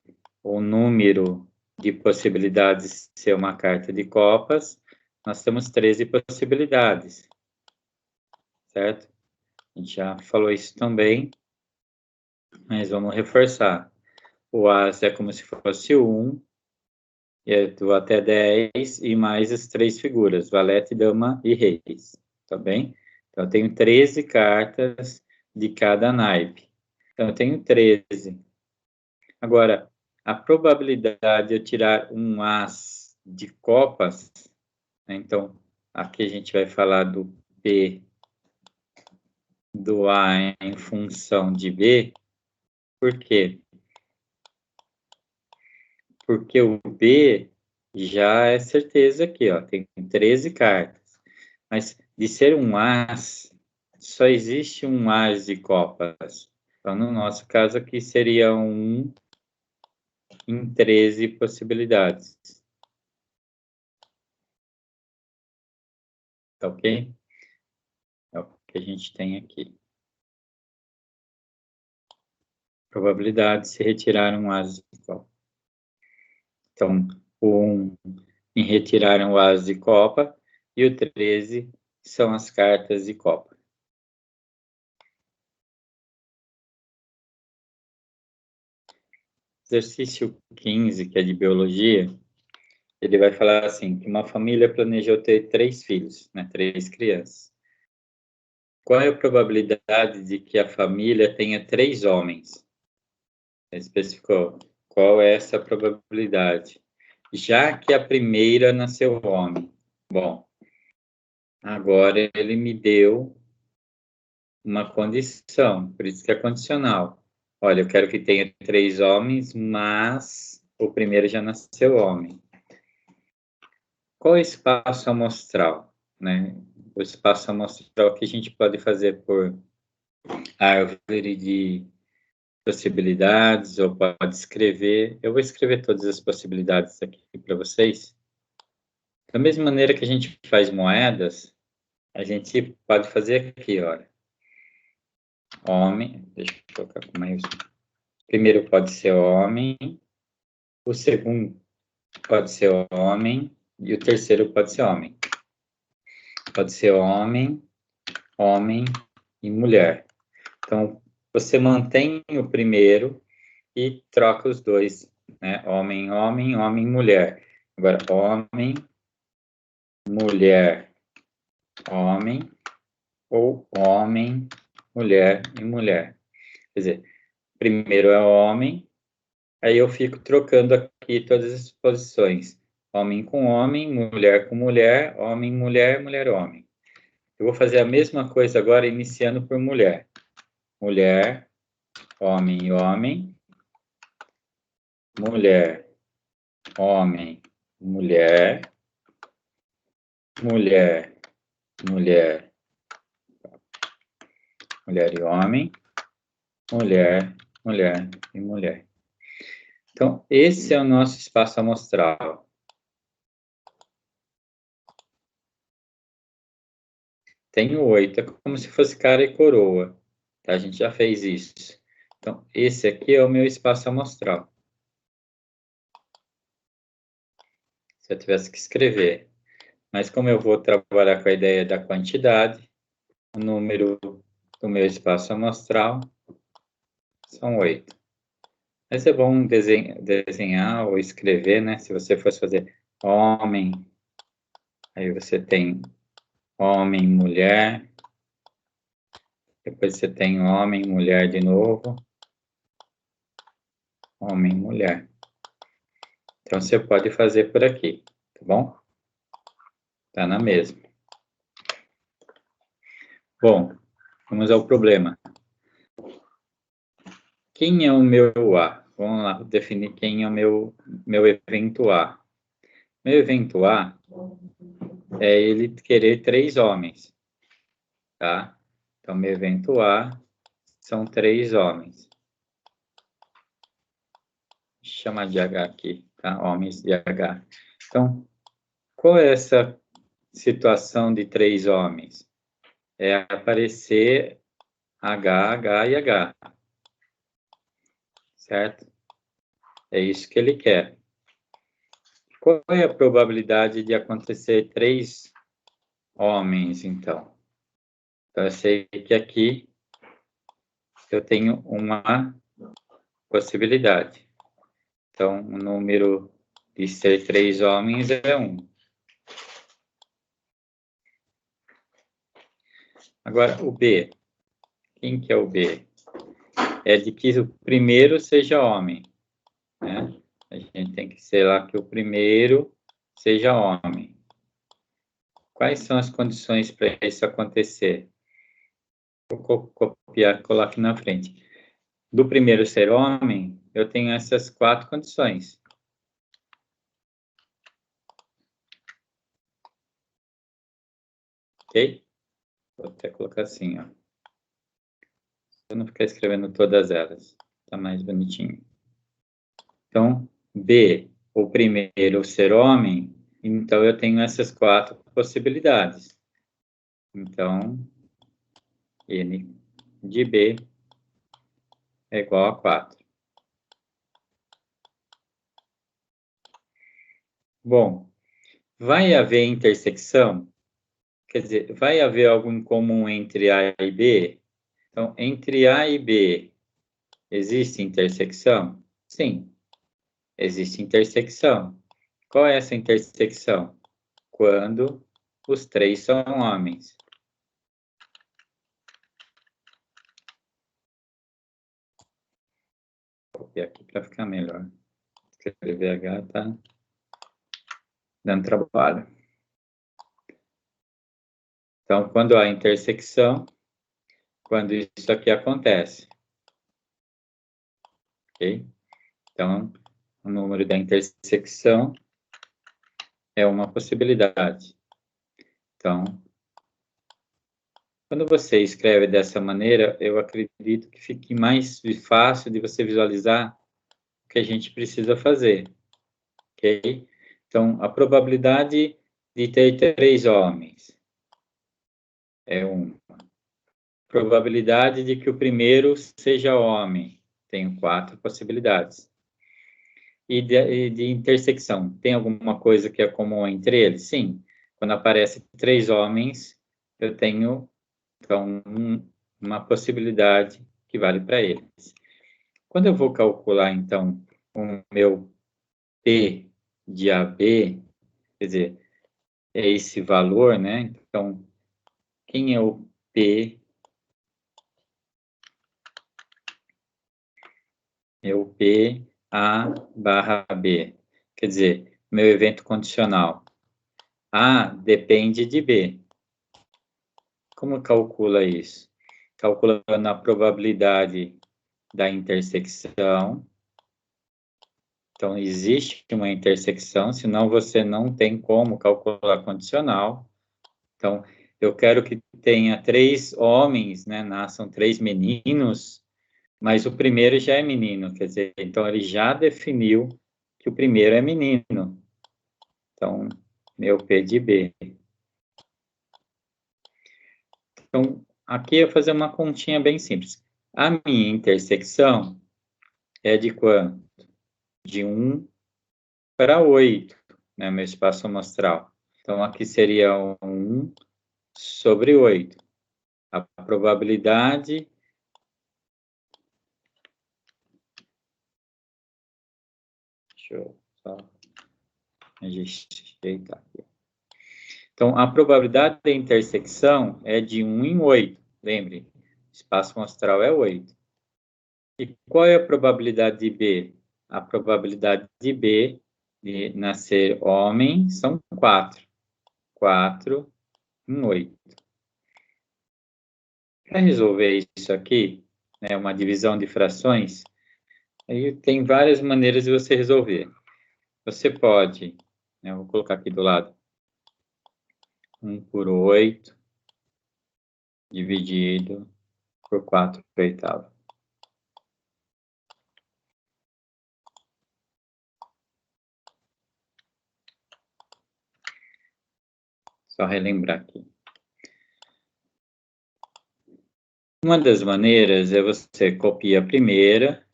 o número de possibilidades de ser uma carta de copas, nós temos 13 possibilidades, certo? A gente já falou isso também, mas vamos reforçar. O as é como se fosse 1, e é do até 10, e mais as 3 figuras, valete, dama e reis, tá bem? Então, eu tenho 13 cartas de cada naipe. Então, eu tenho 13. Agora, a probabilidade de eu tirar um as de copas, né? Então, aqui a gente vai falar do P do A em função de B. Por quê? Porque o B já é certeza aqui, ó, tem 13 cartas. Mas de ser um as, só existe um as de copas. Então, no nosso caso aqui, seria 1 em 13 possibilidades. Tá ok? É o que a gente tem aqui. Probabilidade de se retirar um as de copa. Então, o 1 em retirar um as de copa e o 13 são as cartas de copa. Exercício 15, que é de biologia, ele vai falar assim, que uma família planejou ter 3 filhos, né, 3 crianças. Qual é a probabilidade de que a família tenha 3 homens? Ele especificou. Qual é essa probabilidade? Já que a primeira nasceu homem. Bom, agora ele me deu uma condição, por isso que é condicional. Olha, eu quero que tenha 3 homens, mas o primeiro já nasceu homem. Qual é o espaço amostral, né? O espaço amostral que a gente pode fazer por árvore de possibilidades, ou pode escrever. Eu vou escrever todas as possibilidades aqui para vocês. Da mesma maneira que a gente faz moedas, a gente pode fazer aqui, olha. Homem, deixa eu colocar com mais. Primeiro pode ser homem, o segundo pode ser homem e o terceiro pode ser homem. Pode ser homem, homem e mulher. Então, você mantém o primeiro e troca os dois, né? Homem, homem, homem, mulher. Agora, homem, mulher, homem, ou homem, mulher e mulher. Quer dizer, primeiro é homem, aí eu fico trocando aqui todas as posições. Homem com homem, mulher com mulher, homem, mulher, mulher, homem. Eu vou fazer a mesma coisa agora, iniciando por mulher. Mulher, homem, homem. Mulher, homem, mulher. Mulher, mulher, mulher e homem. Mulher, mulher e mulher. Então, esse é o nosso espaço amostral. Tenho 8, é como se fosse cara e coroa. Tá? A gente já fez isso. Então, esse aqui é o meu espaço amostral. Se eu tivesse que escrever. Mas como eu vou trabalhar com a ideia da quantidade, o número do meu espaço amostral são 8. Mas é bom desenhar ou escrever, né? Se você fosse fazer homem, aí você tem homem, mulher. Depois você tem homem, mulher de novo. Homem, mulher. Então, você pode fazer por aqui, tá bom? Tá na mesma. Bom, vamos ao problema. Quem é o meu A? Vamos lá, definir quem é o meu evento A. Meu evento A é ele querer 3 homens, tá? Então, meu evento A são 3 homens. Chama de H aqui, tá? Homens de H. Então, qual é essa situação de 3 homens? É aparecer H, H e H. Certo? É isso que ele quer. Qual é a probabilidade de acontecer 3 homens, então? Então, eu sei que aqui eu tenho uma possibilidade. Então, o número de ser 3 homens é 1. Agora, o B. Quem que é o B? É de que o primeiro seja homem, né? A gente tem que ser lá que o primeiro seja homem. Quais são as condições para isso acontecer? Vou copiar e colar aqui na frente. Do primeiro ser homem, eu tenho essas 4 condições. Ok? Vou até colocar assim, ó. Eu não ficar escrevendo todas elas. Tá mais bonitinho. Então, B, o primeiro ser homem, então eu tenho essas 4 possibilidades. Então, N de B é igual a 4. Bom, vai haver intersecção? Quer dizer, vai haver algo em comum entre A e B? Então, entre A e B, existe intersecção? Sim, existe intersecção. Qual é essa intersecção? Quando os 3 são homens. Vou copiar aqui para ficar melhor. Escrever H tá dando trabalho. Então, quando há intersecção, quando isso aqui acontece. Ok? Então, o número da intersecção é uma possibilidade. Então, quando você escreve dessa maneira, eu acredito que fique mais fácil de você visualizar o que a gente precisa fazer. Ok? Então, a probabilidade de ter 3 homens é 1. Probabilidade de que o primeiro seja homem, tenho 4 possibilidades. E de intersecção, tem alguma coisa que é comum entre eles? Sim. Quando aparece 3 homens, eu tenho, então, uma possibilidade que vale para eles. Quando eu vou calcular, então, o meu P de AB, quer dizer, é esse valor, né? Então, quem é o P? É o P A barra B. Quer dizer, meu evento condicional. A depende de B. Como calcula isso? Calculando a probabilidade da intersecção. Então, existe uma intersecção, senão você não tem como calcular condicional. Então, eu quero que tenha 3 homens, né? Nasçam 3 meninos, mas o primeiro já é menino, quer dizer, então ele já definiu que o primeiro é menino. Então, meu P de B. Então, aqui eu vou fazer uma continha bem simples. A minha intersecção é de quanto? De 1 para 8, né, meu espaço amostral. Então, aqui seria 1 sobre 8. A probabilidade... Deixa eu só ajeitar aqui. Então, a probabilidade da intersecção é de 1 em 8. Lembre, o espaço amostral é 8. E qual é a probabilidade de B? A probabilidade de B de nascer homem são 4. 4 em 8. Para resolver isso aqui, né, uma divisão de frações, aí tem várias maneiras de você resolver. Você pode, né, eu vou colocar aqui do lado, 1 por 8 dividido por 4 oitavo. Só relembrar aqui. Uma das maneiras é você copia a primeira,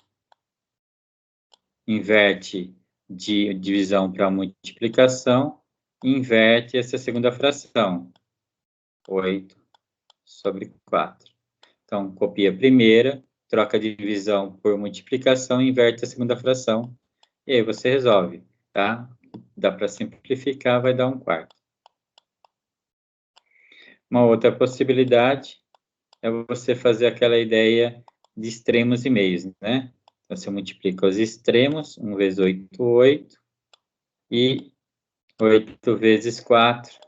inverte de divisão para multiplicação, inverte essa segunda fração, 8 sobre 4. Então, copia a primeira, troca a divisão por multiplicação, inverte a segunda fração, e aí você resolve, tá? Dá para simplificar, vai dar 1/4. Uma outra possibilidade é você fazer aquela ideia de extremos e meios, né? Então, você multiplica os extremos, 1 vezes 8, 8, e 8 vezes 4,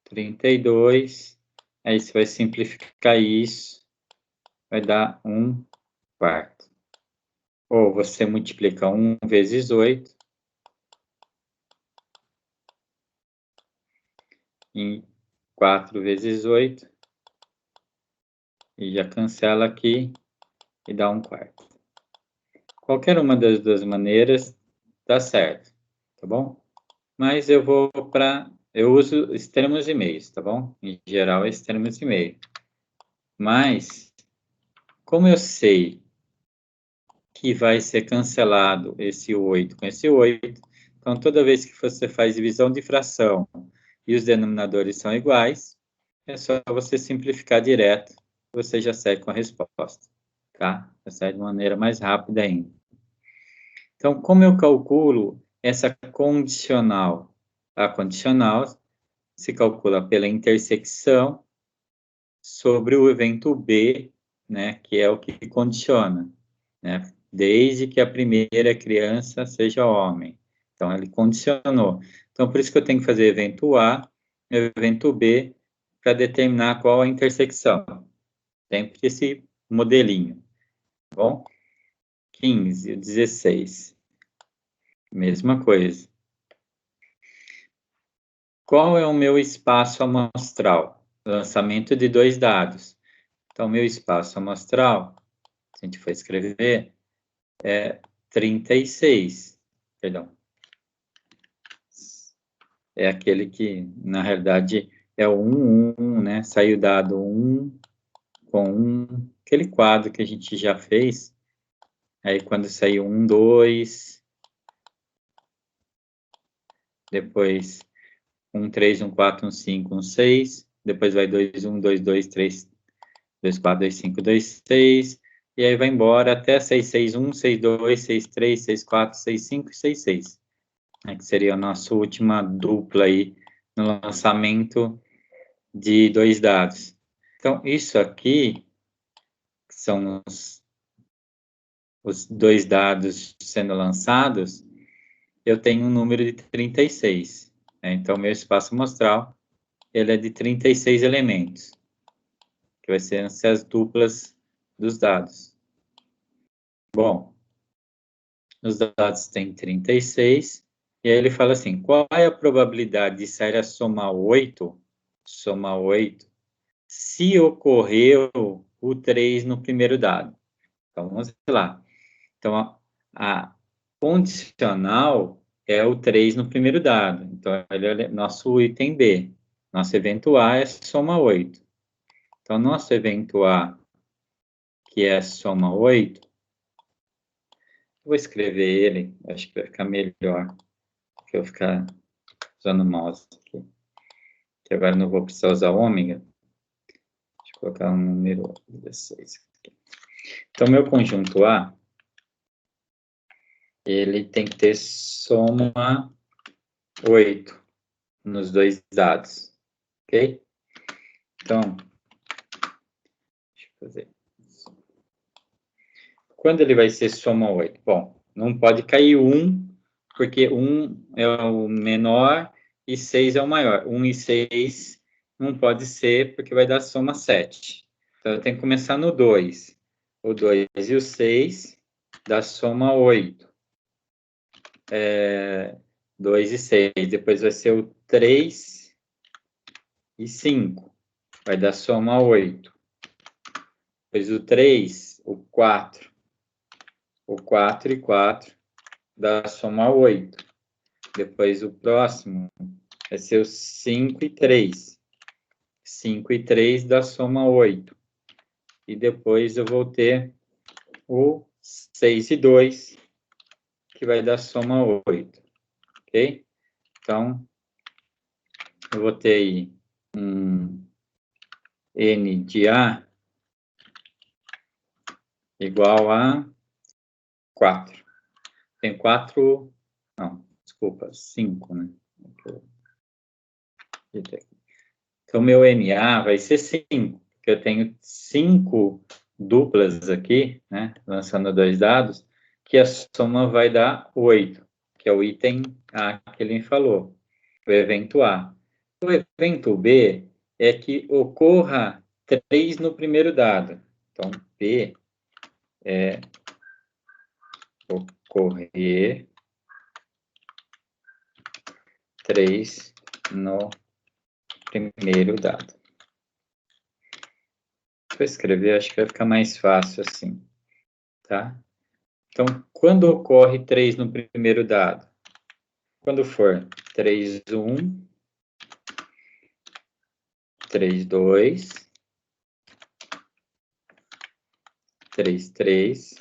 32. Aí você vai simplificar isso, vai dar 1/4. Ou você multiplica 1 vezes 8 em 4 vezes 8, e já cancela aqui e dá 1/4. Qualquer uma das duas maneiras dá certo, tá bom? Mas eu uso extremos e meios, tá bom? Em geral é extremos e meio. Mas, como eu sei que vai ser cancelado esse 8 com esse 8, então toda vez que você faz divisão de fração e os denominadores são iguais, é só você simplificar direto, você já sai com a resposta, tá? Já sai de maneira mais rápida ainda. Então, como eu calculo essa condicional? A condicional se calcula pela intersecção sobre o evento B, né, que é o que condiciona, né? Desde que a primeira criança seja homem. Então, ele condicionou. Então, por isso que eu tenho que fazer evento A e evento B para determinar qual a intersecção. Sempre esse modelinho, tá bom? 15, 16. Mesma coisa. Qual é o meu espaço amostral? Lançamento de 2 dados. Então, meu espaço amostral, se a gente for escrever, é 36. Perdão. É aquele que, na realidade, é o 1, 1, né? Saiu dado 1 com 1. Aquele quadro que a gente já fez. Aí, quando saiu 1, 2. Depois 1, 3, 1, 4, 1, 5, 1, 6. Depois vai 2, 1, 2, 2, 3, 2, 4, 2, 5, 2, 6. E aí vai embora até 6, 6, 1, 6, 2, 6, 3, 6, 4, 6, 5 e 6, 6. Que seria a nossa última dupla aí no lançamento de 2 dados. Então, isso aqui são os 2 dados sendo lançados, eu tenho um número de 36. Né? Então, meu espaço amostral, ele é de 36 elementos, que vai ser as duplas dos dados. Bom, os dados têm 36, e aí ele fala assim, qual é a probabilidade de sair a soma 8, se ocorreu o 3 no primeiro dado? Então, vamos lá. Então, a condicional é o 3 no primeiro dado. Então, ele é nosso item B. Nosso evento A é soma 8. Então, nosso evento A, que é soma 8, vou escrever ele, acho que vai ficar melhor que eu ficar usando o mouse aqui. Que agora não vou precisar usar ômega. Deixa eu colocar um número 16 aqui. Então, meu conjunto A, ele tem que ter soma 8 nos 2 dados, ok? Então, deixa eu fazer isso. Quando ele vai ser soma 8? Bom, não pode cair 1, porque 1 é o menor e 6 é o maior. 1 e 6 não pode ser, porque vai dar soma 7. Então, eu tenho que começar no 2. O 2 e o 6 dá soma 8. 2 e 6. Depois vai ser o 3 e 5. Vai dar soma 8. Depois o 3, o 4. O 4 e 4 dá soma 8. Depois o próximo vai ser o 5 e 3. 5 e 3 dá soma 8. E depois eu vou ter o 6 e 2, que vai dar soma 8. Ok? Então, eu vou ter aí um N de A igual a 4. Tem 4, não, desculpa, 5, né? Então, meu MA vai ser 5, porque eu tenho 5 duplas aqui, né, lançando 2 dados, que a soma vai dar 8, que é o item A que ele falou, o evento A. O evento B é que ocorra 3 no primeiro dado. Então, B é ocorrer 3 no primeiro dado. Vou escrever, acho que vai ficar mais fácil assim, tá? Então, quando ocorre 3 no primeiro dado? Quando for 3, 1, 3, 2, 3, 3,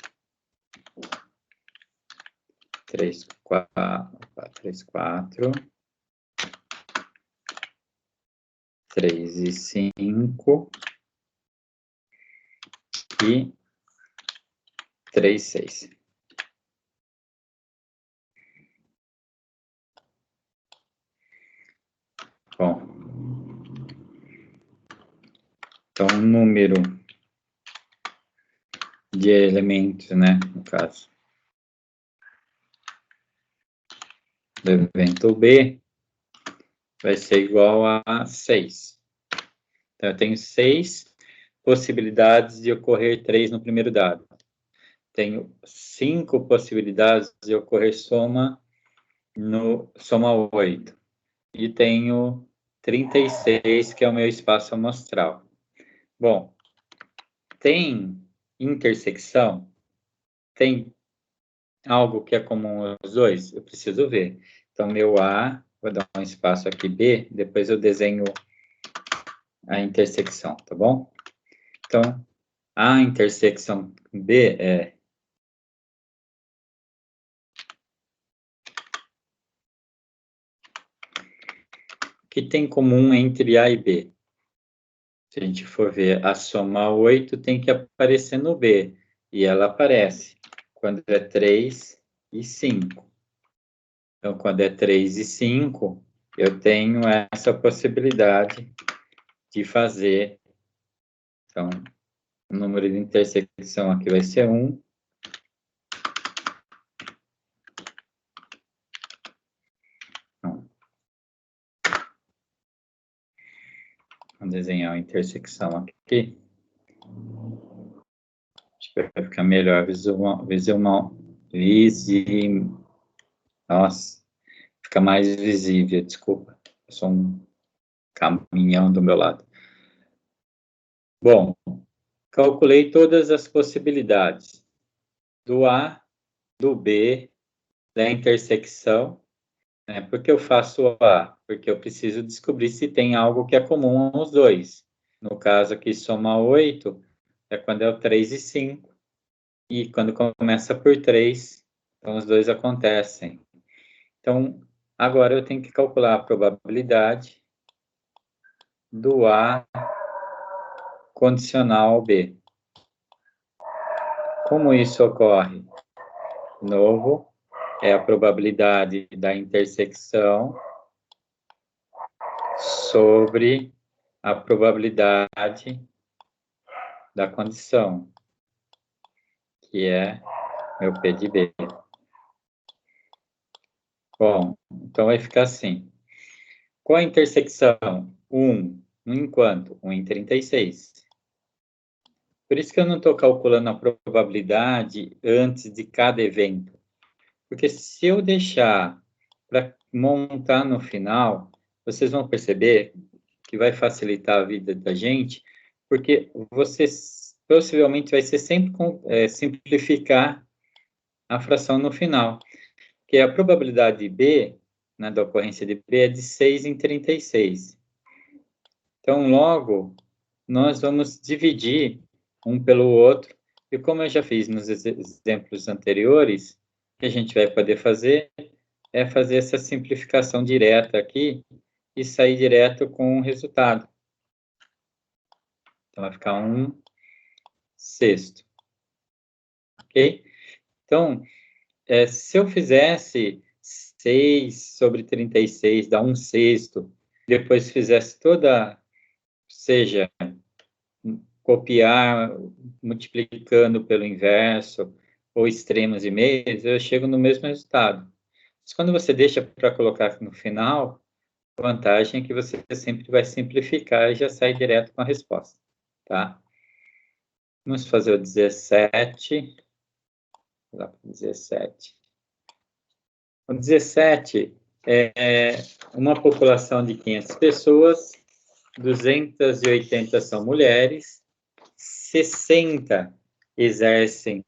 3, 4, 3, 4, 3 e 5 e 3, 6. Bom, então o número de elementos, né, no caso, do evento B vai ser igual a 6. Então, eu tenho 6 possibilidades de ocorrer 3 no primeiro dado. Tenho 5 possibilidades de ocorrer soma 8. E tenho 36, que é o meu espaço amostral. Bom, tem intersecção? Tem algo que é comum aos dois? Eu preciso ver. Então, meu A, vou dar um espaço aqui B, depois eu desenho a intersecção, tá bom? Então, a intersecção B é o que tem comum entre A e B. Se a gente for ver a soma 8, tem que aparecer no B. E ela aparece quando é 3 e 5. Então, quando é 3 e 5, eu tenho essa possibilidade de fazer. Então, o número de intersecção aqui vai ser 1. Então, vamos desenhar a intersecção aqui. Acho que vai ficar melhor Nossa, fica mais visível, desculpa. Eu sou um caminhão do meu lado. Bom, calculei todas as possibilidades do A, do B, da intersecção. Né? Por que eu faço o A? Porque eu preciso descobrir se tem algo que é comum aos dois. No caso aqui, soma 8 é quando é o 3 e 5. E quando começa por 3, então os dois acontecem. Então, agora eu tenho que calcular a probabilidade do A condicional B. Como isso ocorre? De novo, é a probabilidade da intersecção sobre a probabilidade da condição, que é meu P de B. Bom, então vai ficar assim. Qual a intersecção? 1 em quanto? 1 em 36. Por isso que eu não estou calculando a probabilidade antes de cada evento. Porque se eu deixar para montar no final, vocês vão perceber que vai facilitar a vida da gente, porque você possivelmente vai ser sempre simplificar a fração no final. Porque a probabilidade B, né, da ocorrência de B, é de 6 em 36. Então, logo, nós vamos dividir um pelo outro, e como eu já fiz nos exemplos anteriores, o que a gente vai poder fazer é fazer essa simplificação direta aqui e sair direto com o resultado. Então, vai ficar 1/6. Ok? Então, se eu fizesse 6 sobre 36, dá 1/6, depois fizesse toda seja copiar multiplicando pelo inverso, ou extremos e meios, eu chego no mesmo resultado. Mas quando você deixa para colocar no final, a vantagem é que você sempre vai simplificar e já sai direto com a resposta, tá? Vamos fazer o 17. Lá para 17. O 17 é uma população de 500 pessoas, 280 são mulheres, 60 exercem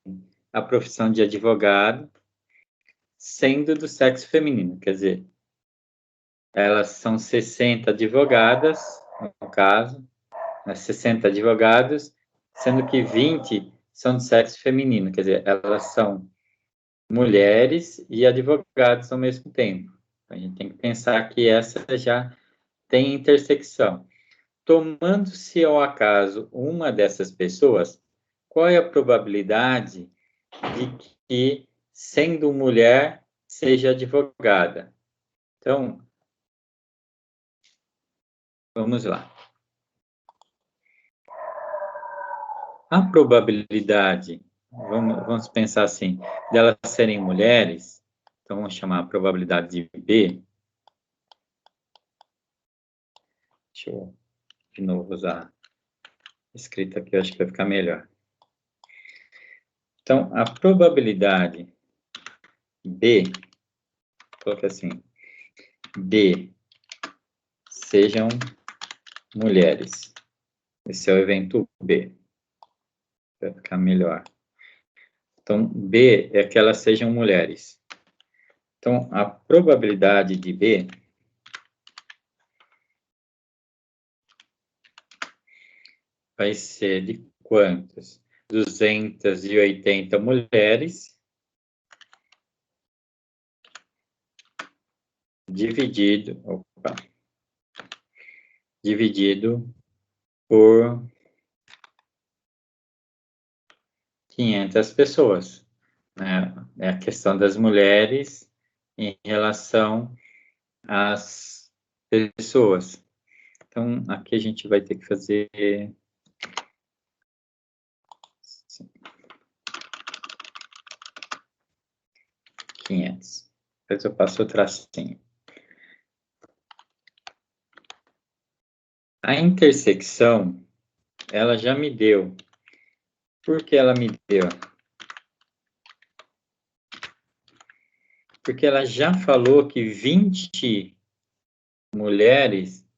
a profissão de advogado, sendo do sexo feminino, quer dizer, elas são 60 advogadas, no caso, 60 advogados, sendo que 20 são do sexo feminino, quer dizer, elas são mulheres e advogados ao mesmo tempo. A gente tem que pensar que essa já tem intersecção. Tomando-se ao acaso uma dessas pessoas, qual é a probabilidade de que, sendo mulher, seja advogada? Então, vamos lá. A probabilidade, vamos pensar assim, delas serem mulheres, então vamos chamar a probabilidade de B. Deixa eu de novo usar escrita aqui, eu acho que vai ficar melhor. Então, a probabilidade B, coloca assim, B sejam mulheres. Esse é o evento B. Vai ficar melhor. Então, B é que elas sejam mulheres. Então, a probabilidade de B vai ser de quantas? 280 mulheres dividido por 500 pessoas. Né? É a questão das mulheres em relação às pessoas. Então, aqui a gente vai ter que fazer 500. Depois eu passo o tracinho. A intersecção, ela já me deu. Por que ela me deu? Porque ela já falou que 20 mulheres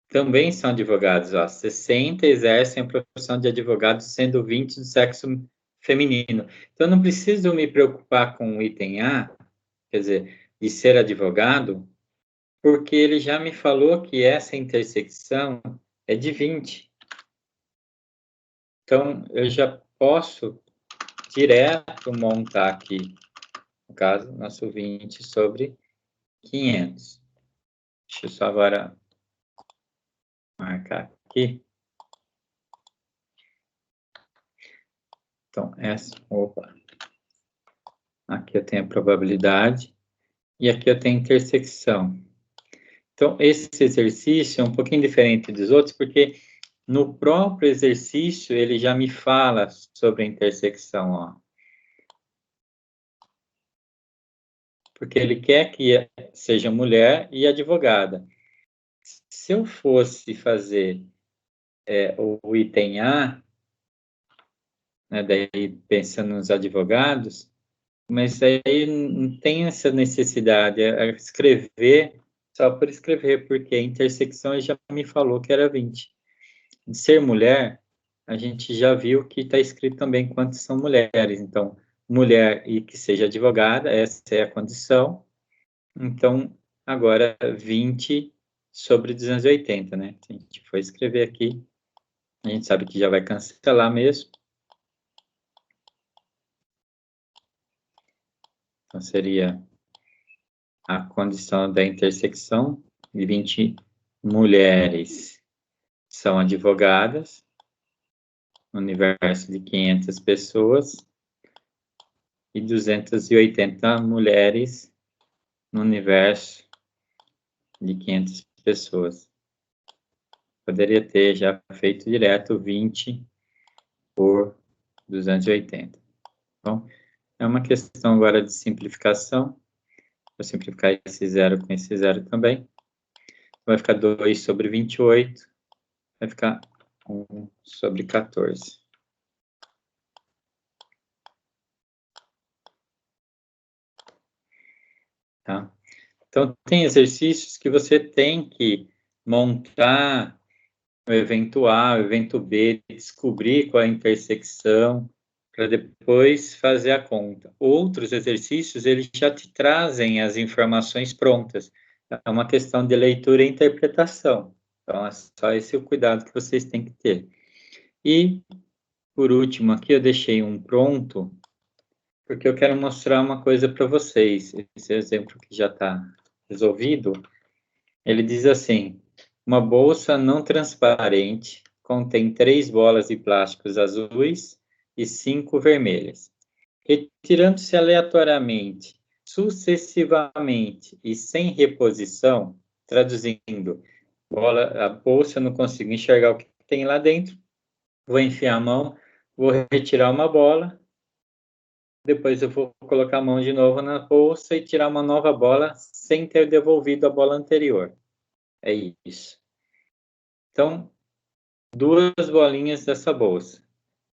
também são advogados. Ó, 60 exercem a profissão de advogado, sendo 20 do sexo feminino. Então, não preciso me preocupar com o item A, quer dizer, de ser advogado, porque ele já me falou que essa intersecção é de 20. Então, eu já posso direto montar aqui, no caso, nosso 20 sobre 500. Deixa eu só agora marcar aqui. Então, aqui eu tenho a probabilidade e aqui eu tenho a intersecção. Então, esse exercício é um pouquinho diferente dos outros, porque no próprio exercício ele já me fala sobre a intersecção, ó. Porque ele quer que seja mulher e advogada. Se eu fosse fazer o item A, né, daí pensando nos advogados, mas aí não tem essa necessidade, é escrever só por escrever, porque a intersecção já me falou que era 20. De ser mulher, a gente já viu que está escrito também quantas são mulheres. Então, mulher e que seja advogada, essa é a condição. Então, agora 20 sobre 280, né? Se a gente for escrever aqui, a gente sabe que já vai cancelar mesmo. Então, seria a condição da intersecção de 20 mulheres são advogadas, no universo de 500 pessoas, e 280 mulheres no universo de 500 pessoas. poderia ter já feito direto 20 por 280. Então, é uma questão agora de simplificação. Vou simplificar esse zero com esse zero também. Vai ficar 2 sobre 28. Vai ficar 1 sobre 14. Tá? Então, tem exercícios que você tem que montar o evento A, o evento B, descobrir qual é a intersecção, para depois fazer a conta. Outros exercícios, eles já te trazem as informações prontas. É uma questão de leitura e interpretação. Então, é só esse o cuidado que vocês têm que ter. E, por último, aqui eu deixei um pronto, porque eu quero mostrar uma coisa para vocês. Esse exemplo que já está resolvido, ele diz assim: uma bolsa não transparente contém 3 bolas de plásticos azuis e 5 vermelhas. Retirando-se aleatoriamente, sucessivamente e sem reposição, traduzindo, a bolsa eu não consigo enxergar o que tem lá dentro, vou enfiar a mão, vou retirar uma bola, depois eu vou colocar a mão de novo na bolsa e tirar uma nova bola sem ter devolvido a bola anterior. É isso. Então, 2 bolinhas dessa bolsa.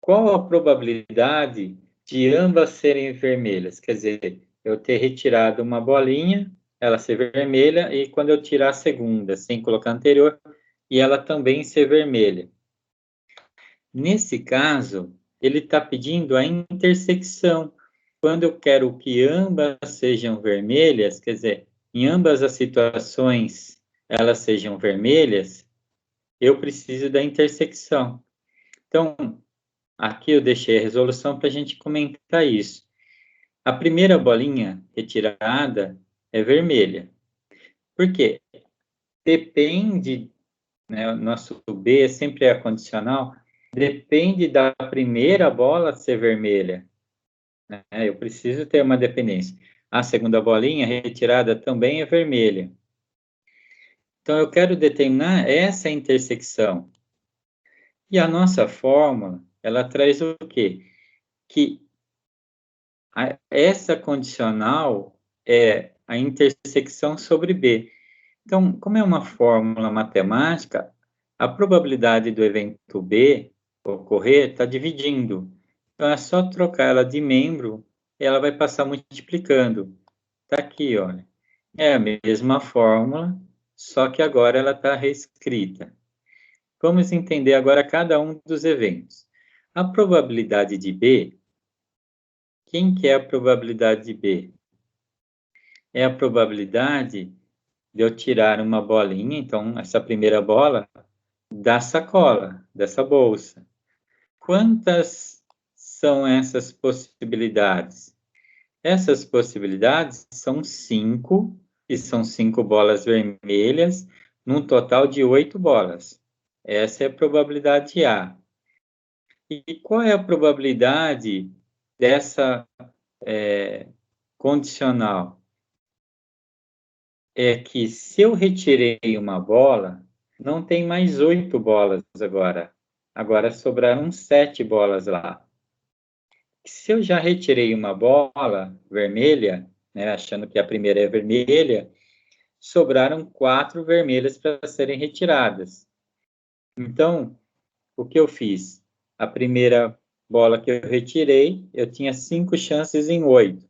Qual a probabilidade de ambas serem vermelhas? Quer dizer, eu ter retirado uma bolinha, ela ser vermelha, e quando eu tirar a segunda, sem colocar a anterior, e ela também ser vermelha. Nesse caso, ele está pedindo a intersecção. Quando eu quero que ambas sejam vermelhas, quer dizer, em ambas as situações elas sejam vermelhas, eu preciso da intersecção. Então, aqui eu deixei a resolução para a gente comentar isso. A primeira bolinha retirada é vermelha. Por quê? Depende, né, o nosso B sempre é condicional, depende da primeira bola ser vermelha. Né? Eu preciso ter uma dependência. A segunda bolinha retirada também é vermelha. Então, eu quero determinar essa intersecção. E a nossa fórmula, ela traz o quê? Que essa condicional é a intersecção sobre B. Então, como é uma fórmula matemática, a probabilidade do evento B ocorrer está dividindo. Então, é só trocar ela de membro e ela vai passar multiplicando. Está aqui, olha. É a mesma fórmula, só que agora ela está reescrita. Vamos entender agora cada um dos eventos. A probabilidade de B, quem que é a probabilidade de B? É a probabilidade de eu tirar uma bolinha, então essa primeira bola, da sacola, dessa bolsa. Quantas são essas possibilidades? Essas possibilidades são 5, e são 5 bolas vermelhas, num total de 8 bolas. Essa é a probabilidade A. E qual é a probabilidade dessa condicional? É que se eu retirei uma bola, não tem mais 8 bolas agora. Agora sobraram 7 bolas lá. Se eu já retirei uma bola vermelha, né, achando que a primeira é vermelha, sobraram 4 vermelhas para serem retiradas. Então, o que eu fiz? A primeira bola que eu retirei, eu tinha 5 chances em 8.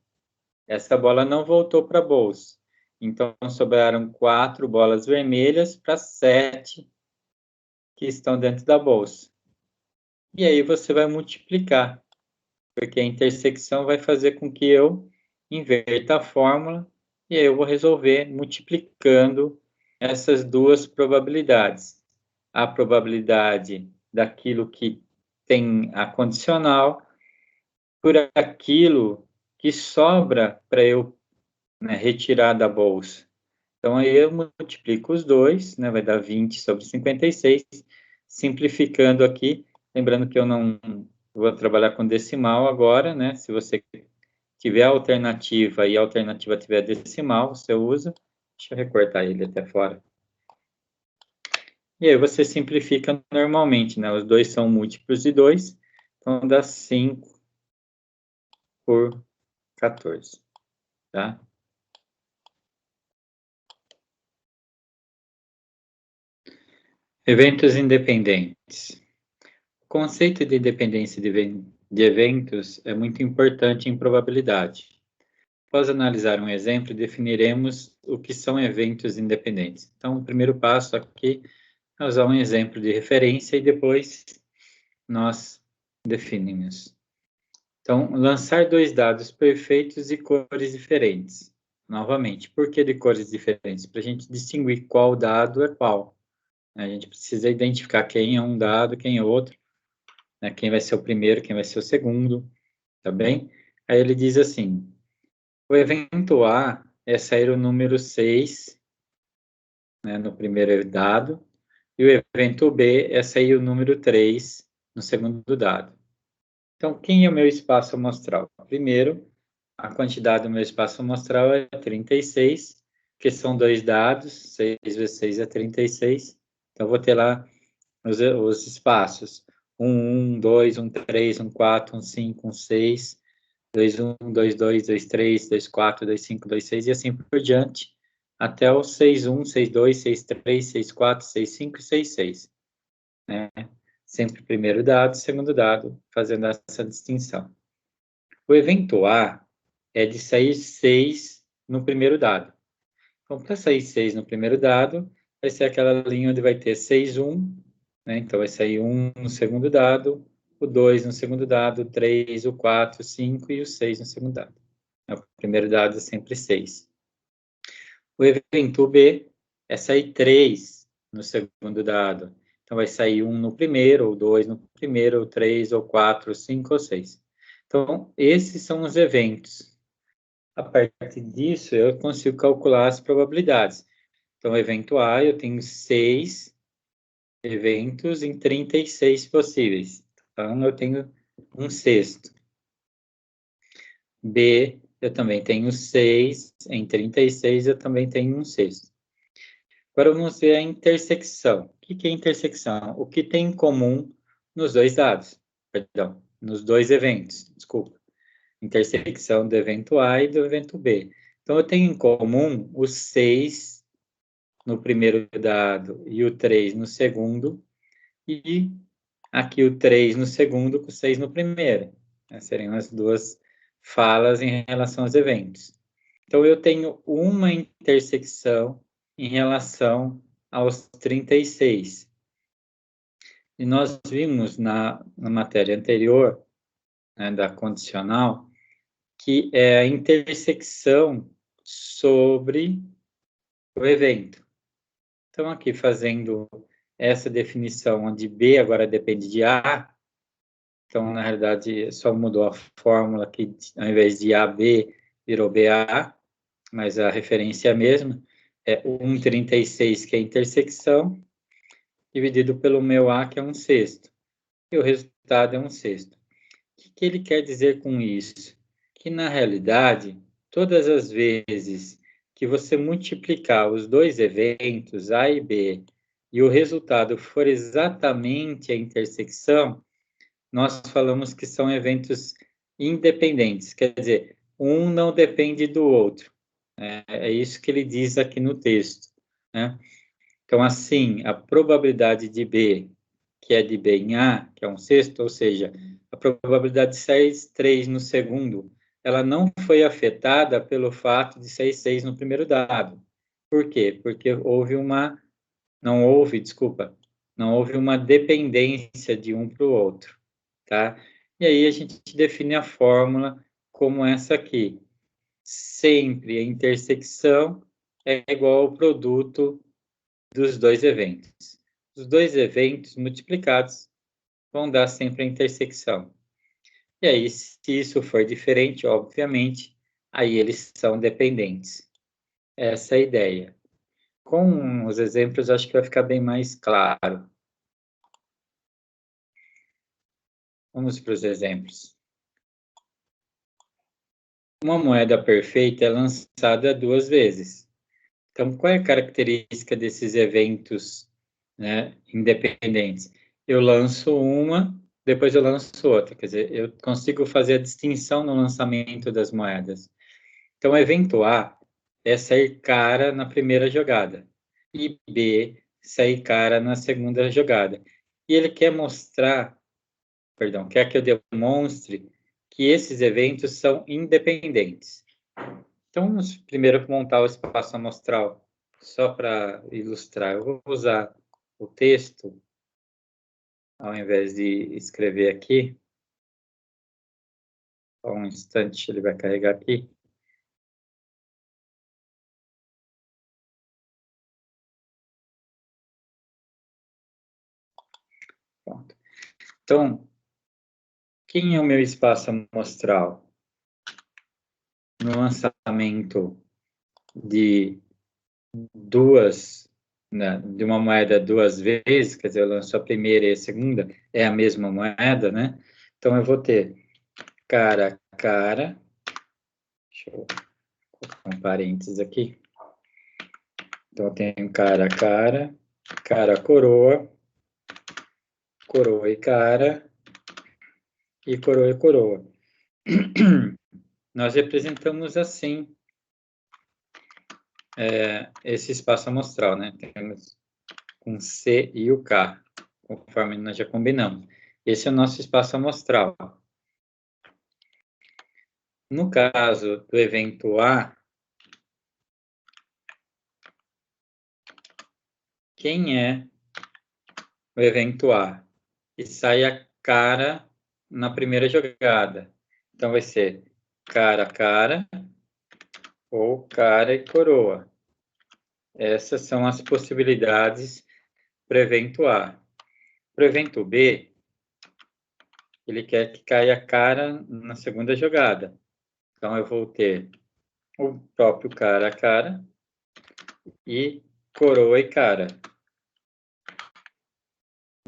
Essa bola não voltou para a bolsa. Então, sobraram 4 bolas vermelhas para 7 que estão dentro da bolsa. E aí você vai multiplicar, porque a intersecção vai fazer com que eu inverta a fórmula e aí eu vou resolver multiplicando essas duas probabilidades. A probabilidade daquilo que tem a condicional por aquilo que sobra para eu, né, retirar da bolsa. Então, aí eu multiplico os dois, né, vai dar 20 sobre 56, simplificando aqui, lembrando que eu não vou trabalhar com decimal agora, né, se você tiver alternativa e a alternativa tiver decimal, você usa, deixa eu recortar ele até fora. E aí você simplifica normalmente, né? Os dois são múltiplos de 2, então dá 5 por 14, tá? Eventos independentes. O conceito de independência de eventos é muito importante em probabilidade. Após analisar um exemplo, definiremos o que são eventos independentes. Então, o primeiro passo aqui é usar um exemplo de referência e depois nós definimos. Então, lançar dois dados perfeitos e cores diferentes. Novamente, por que de cores diferentes? Para a gente distinguir qual dado é qual. A gente precisa identificar quem é um dado, quem é outro, né? Quem vai ser o primeiro, quem vai ser o segundo, tá bem? Aí ele diz assim, o evento A é sair o número 6, né, no primeiro dado, e o evento B é sair o número 3 no segundo dado. Então, quem é o meu espaço amostral? Primeiro, a quantidade do meu espaço amostral é 36, que são dois dados, 6 vezes 6 é 36. Então, eu vou ter lá os espaços. 1, 2, 3, 4, 5, 6, 2, 2, 3, 2, 4, 2, 5, 2, 6 e assim por diante, até o 6, 6, 2, 6, 3, 6, 4, 6, 5 e 6, 6. Né? Sempre primeiro dado, segundo dado, fazendo essa distinção. O evento A é de sair 6 no primeiro dado. Então, para sair 6 no primeiro dado, vai ser aquela linha onde vai ter 6, 1, né? Então, vai sair 1 no segundo dado, o 2 no segundo dado, o 3, o 4, o 5 e o 6 no segundo dado. O primeiro dado é sempre 6. O evento B é sair 3 no segundo dado. Então, vai sair 1 no primeiro, ou 2 no primeiro, ou 3, ou 4, ou 5, ou 6. Então, esses são os eventos. A partir disso, eu consigo calcular as probabilidades. Então, evento A, eu tenho 6 eventos em 36 possíveis. Então, eu tenho um sexto. B, eu também tenho 6 em 36, eu também tenho um sexto. Agora vamos ver a intersecção. O que é intersecção? O que tem em comum nos dois dados? Perdão, nos dois eventos, desculpa. Intersecção do evento A e do evento B. Então, eu tenho em comum os 6 no primeiro dado e o 3 no segundo, e aqui o 3 no segundo com o 6 no primeiro. Seriam as duas falas em relação aos eventos. Então, eu tenho uma intersecção em relação aos 36. E nós vimos na matéria anterior, né, da condicional, que é a intersecção sobre o evento. Então, aqui fazendo essa definição, onde B agora depende de A, então, na realidade, só mudou a fórmula que, ao invés de AB, virou BA, mas a referência é a mesma, é 1,36, que é a intersecção, dividido pelo meu A, que é um sexto. E o resultado é um sexto. O que ele quer dizer com isso? Que, na realidade, todas as vezes que você multiplicar os dois eventos, A e B, e o resultado for exatamente a intersecção, nós falamos que são eventos independentes, quer dizer, um não depende do outro. É isso que ele diz aqui no texto, né? Então, assim, a probabilidade de B, que é de B em A, que é um sexto, ou seja, a probabilidade de 6, 3 no segundo, ela não foi afetada pelo fato de 6, 6 no primeiro dado. Por quê? Porque não houve uma dependência de um para o outro, tá? E aí a gente define a fórmula como essa aqui. Sempre a intersecção é igual ao produto dos dois eventos. Os dois eventos multiplicados vão dar sempre a intersecção. E aí, se isso for diferente, obviamente, aí eles são dependentes. Essa é a ideia. Com os exemplos, acho que vai ficar bem mais claro. Vamos para os exemplos. Uma moeda perfeita é lançada duas vezes. Então, qual é a característica desses eventos né, independentes. Eu lanço uma, depois eu lanço outra. Quer dizer, eu consigo fazer a distinção no lançamento das moedas. Então, o evento A é sair cara na primeira jogada. E B, sair cara na segunda jogada. E ele quer mostrar, perdão, quer que eu demonstre que esses eventos são independentes. Então, vamos primeiro montar o espaço amostral, só para ilustrar. Eu vou usar o texto, ao invés de escrever aqui. Só um instante, ele vai carregar aqui. Pronto. Então, quem é o meu espaço amostral? No lançamento de duas, né, de uma moeda duas vezes, quer dizer, eu lanço a primeira e a segunda, é a mesma moeda, né? Então, eu vou ter cara a cara, deixa eu colocar um parênteses aqui. Então, eu tenho cara a cara coroa, coroa e cara, e coroa e coroa. Nós representamos assim esse espaço amostral, né? Temos com C e o K, conforme nós já combinamos. Esse é o nosso espaço amostral. No caso do evento A, quem é o evento A? E sai a cara na primeira jogada. Então, vai ser cara a cara ou cara e coroa. Essas são as possibilidades para o evento A. Para o evento B, ele quer que caia a cara na segunda jogada. Então, eu vou ter o próprio cara a cara e coroa e cara.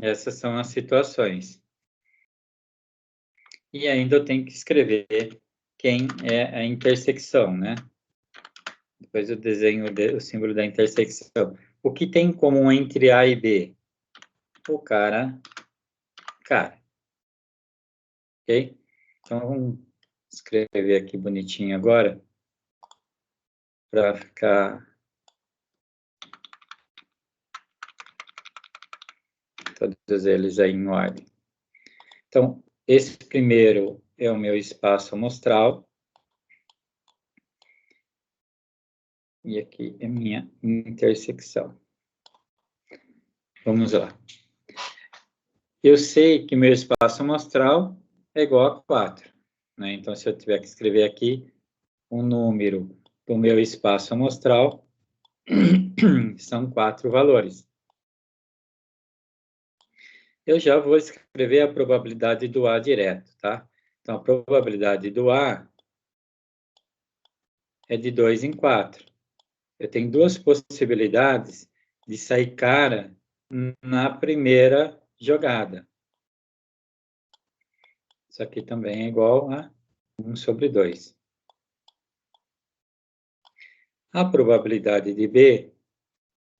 Essas são as situações. E ainda eu tenho que escrever quem é a intersecção, né? Depois eu desenho o símbolo da intersecção. O que tem em comum entre A e B? O cara. Ok? Então, vamos escrever aqui bonitinho agora, para ficar todos eles aí em ordem. Então, esse primeiro é o meu espaço amostral. E aqui é minha intersecção. Vamos lá. Eu sei que meu espaço amostral é igual a 4. Né? Então, se eu tiver que escrever aqui um número do meu espaço amostral, são 4 valores. Eu já vou escrever a probabilidade do A direto, tá? Então, a probabilidade do A é de 2 em 4. Eu tenho duas possibilidades de sair cara na primeira jogada. Isso aqui também é igual a 1 sobre 2. A probabilidade de B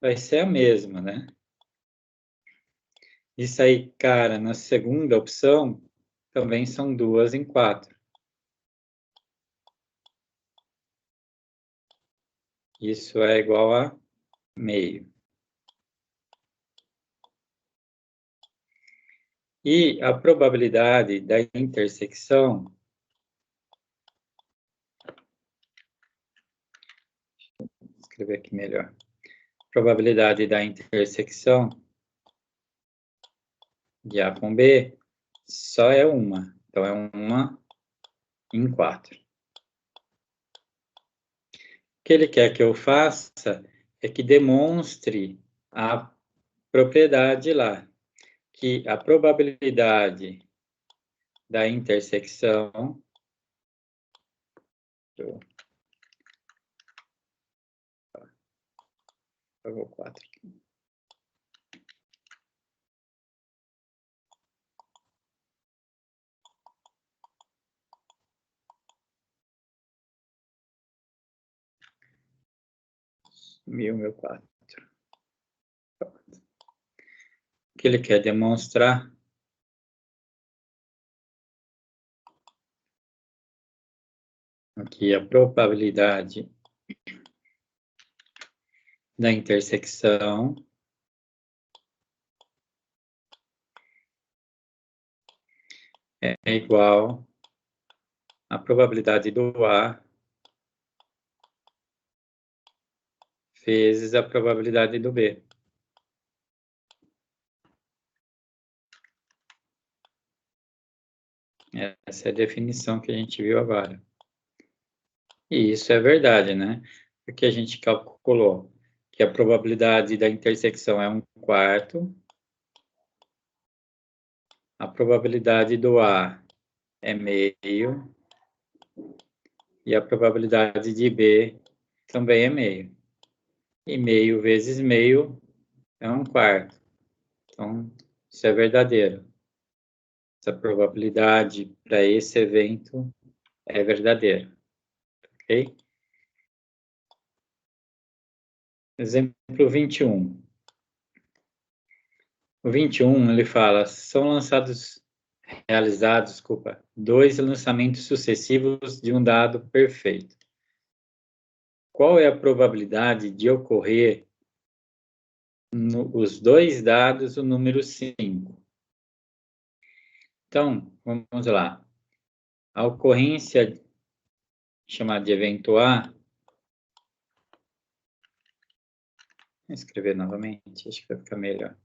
vai ser a mesma, né? De sair cara na segunda opção, também são 2 em 4. Isso é igual a meio. E a probabilidade da intersecção, vou escrever aqui melhor. Probabilidade da intersecção de A com B só é uma. Então, é 1 em 4. O que ele quer que eu faça é que demonstre a propriedade lá, que a probabilidade da intersecção do 4 aqui. Meu 4. que ele quer demonstrar aqui a probabilidade da intersecção é igual à probabilidade do A vezes a probabilidade do B. Essa é a definição que a gente viu agora. E isso é verdade, né? Porque a gente calculou que a probabilidade da intersecção é 1/4, a probabilidade do A é meio, e a probabilidade de B também é meio. E meio vezes meio é 1/4. Então, isso é verdadeiro. Essa probabilidade para esse evento é verdadeira. Ok? Exemplo 21. O 21, ele fala, são realizados, desculpa, 2 lançamentos sucessivos de um dado perfeito. Qual é a probabilidade de ocorrer os 2 dados o número 5? Então, vamos lá. A ocorrência chamada de evento A, vou escrever novamente, acho que vai ficar melhor.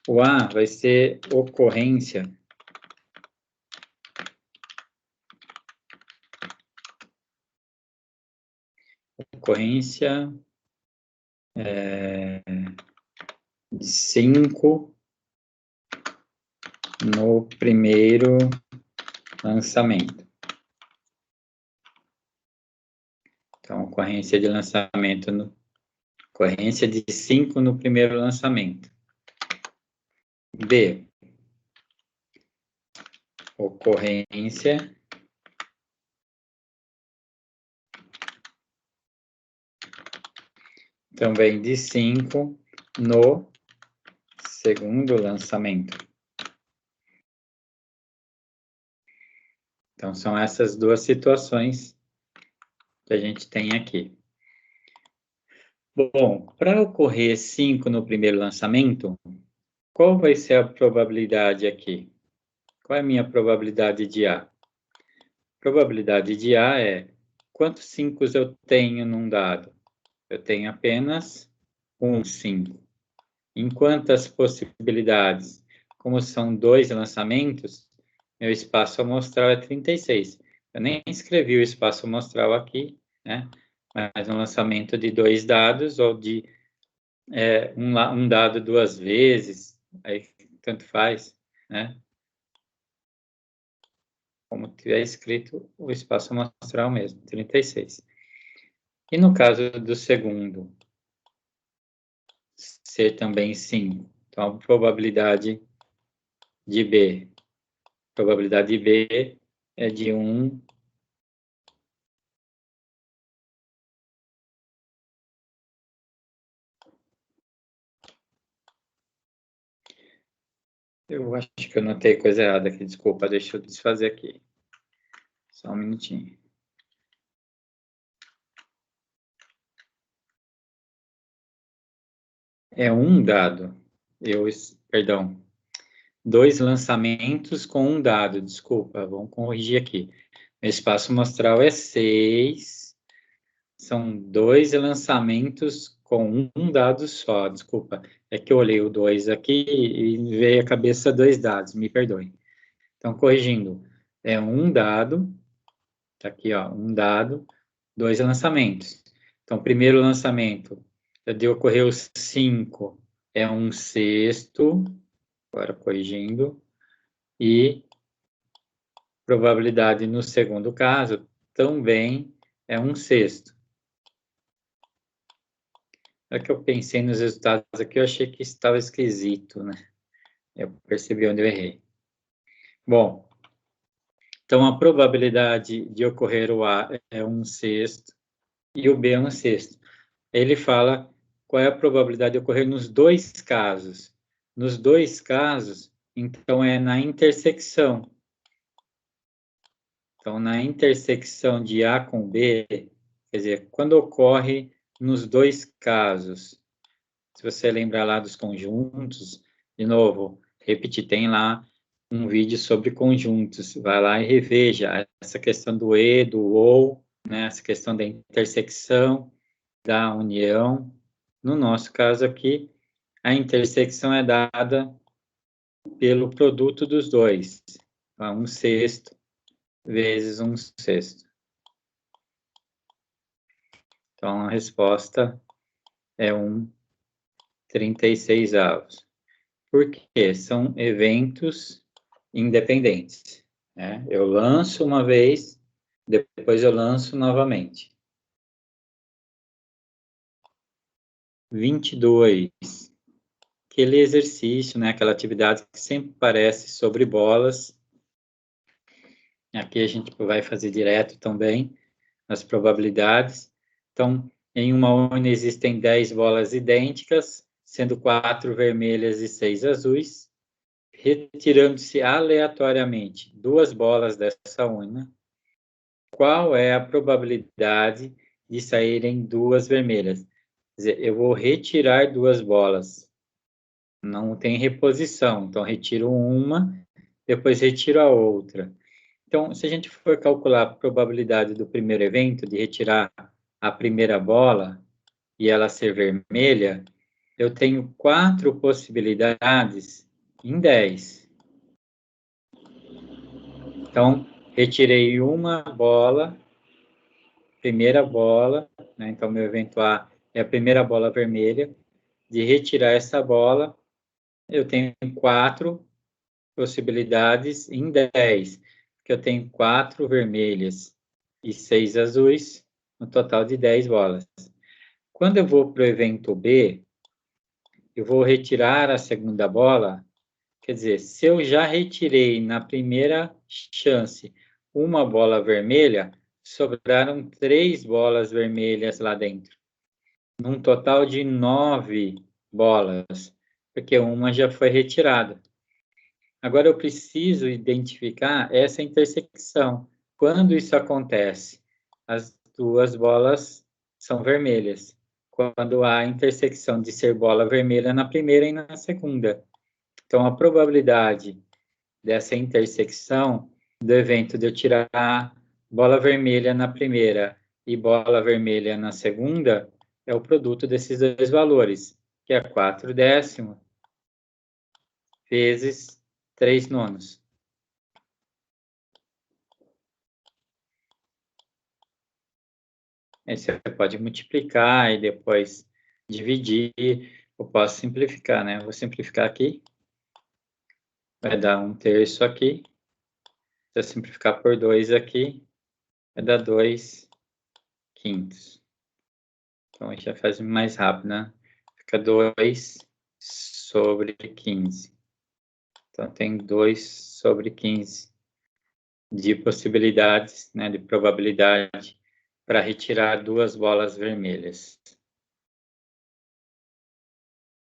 O A vai ser ocorrência de 5 no primeiro lançamento. Então, ocorrência de lançamento, ocorrência de 5 no primeiro lançamento. B, ocorrência também de 5 no segundo lançamento. Então, são essas duas situações que a gente tem aqui. Bom, para ocorrer 5 no primeiro lançamento, qual vai ser a probabilidade aqui? Qual é a minha probabilidade de A? A probabilidade de A é quantos 5 eu tenho num dado? Eu tenho apenas um 5. Em quantas possibilidades? Como são 2 lançamentos, meu espaço amostral é 36. Eu nem escrevi o espaço amostral aqui, né? Mas um lançamento de 2 dados ou de um dado 2 vezes, aí tanto faz, né? Como tiver escrito o espaço amostral mesmo, 36. E no caso do segundo, ser também 5. Então, a probabilidade de B. A probabilidade de B é de 1 Eu acho que eu notei coisa errada aqui, desculpa, deixa eu desfazer aqui. Só um minutinho. É um dado. Perdão. 2 lançamentos com um dado, desculpa, vamos corrigir aqui. Meu espaço amostral é 6. São 2 lançamentos com um dado só, desculpa. É que eu olhei o 2 aqui e veio a cabeça 2 dados, me perdoe. Então, corrigindo, é um dado, tá aqui, ó, um dado, 2 lançamentos. Então, primeiro lançamento, de ocorrer os 5, é um sexto, agora corrigindo, e probabilidade no segundo caso também é um sexto. É que eu pensei nos resultados aqui, eu achei que estava esquisito, né? Eu percebi onde eu errei. Bom, então a probabilidade de ocorrer o A é um sexto e o B é um sexto. Ele fala qual é a probabilidade de ocorrer nos dois casos? Nos dois casos, então, é na intersecção. Então, na intersecção de A com B, quer dizer, quando ocorre nos dois casos, se você lembrar lá dos conjuntos, de novo, repetir, tem lá um vídeo sobre conjuntos, vai lá e reveja essa questão do e, do ou, né, essa questão da intersecção, da união. No nosso caso aqui, a intersecção é dada pelo produto dos dois, então, 1/6 vezes 1/6. Então, a resposta é 1/36. Por quê? São eventos independentes, né? Eu lanço uma vez, depois eu lanço novamente. 22. Aquele exercício, né? Aquela atividade que sempre parece sobre bolas. Aqui a gente vai fazer direto também as probabilidades. Então, em uma urna existem 10 bolas idênticas, sendo 4 vermelhas e 6 azuis. Retirando-se aleatoriamente 2 bolas dessa urna, qual é a probabilidade de saírem 2 vermelhas? Quer dizer, eu vou retirar 2 bolas. Não tem reposição, então retiro uma, depois retiro a outra. Então, se a gente for calcular a probabilidade do primeiro evento, de retirar a primeira bola e ela ser vermelha, eu tenho 4 possibilidades em 10. Então, retirei uma bola, primeira bola, né? Então, meu evento A é a primeira bola vermelha. De retirar essa bola, eu tenho 4 possibilidades em 10, porque eu tenho 4 vermelhas e 6 azuis, no total de 10 bolas. Quando eu vou para o evento B, eu vou retirar a segunda bola, quer dizer, se eu já retirei na primeira chance uma bola vermelha, sobraram 3 bolas vermelhas lá dentro, num total de 9 bolas, porque uma já foi retirada. Agora eu preciso identificar essa intersecção. Quando isso acontece? As 2 bolas são vermelhas. Quando há a intersecção de ser bola vermelha na primeira e na segunda. Então, a probabilidade dessa intersecção do evento de eu tirar bola vermelha na primeira e bola vermelha na segunda é o produto desses dois valores, que é 4 décimos vezes 3 nonos. Aí você pode multiplicar e depois dividir. Eu posso simplificar, né? Eu vou simplificar aqui. Vai dar 1/3 aqui. Se eu simplificar por 2 aqui, vai dar 2/5. Então, a gente já faz mais rápido, né? Fica 2/15. Então, tem 2/15 de possibilidades, né, de probabilidade para retirar 2 bolas vermelhas.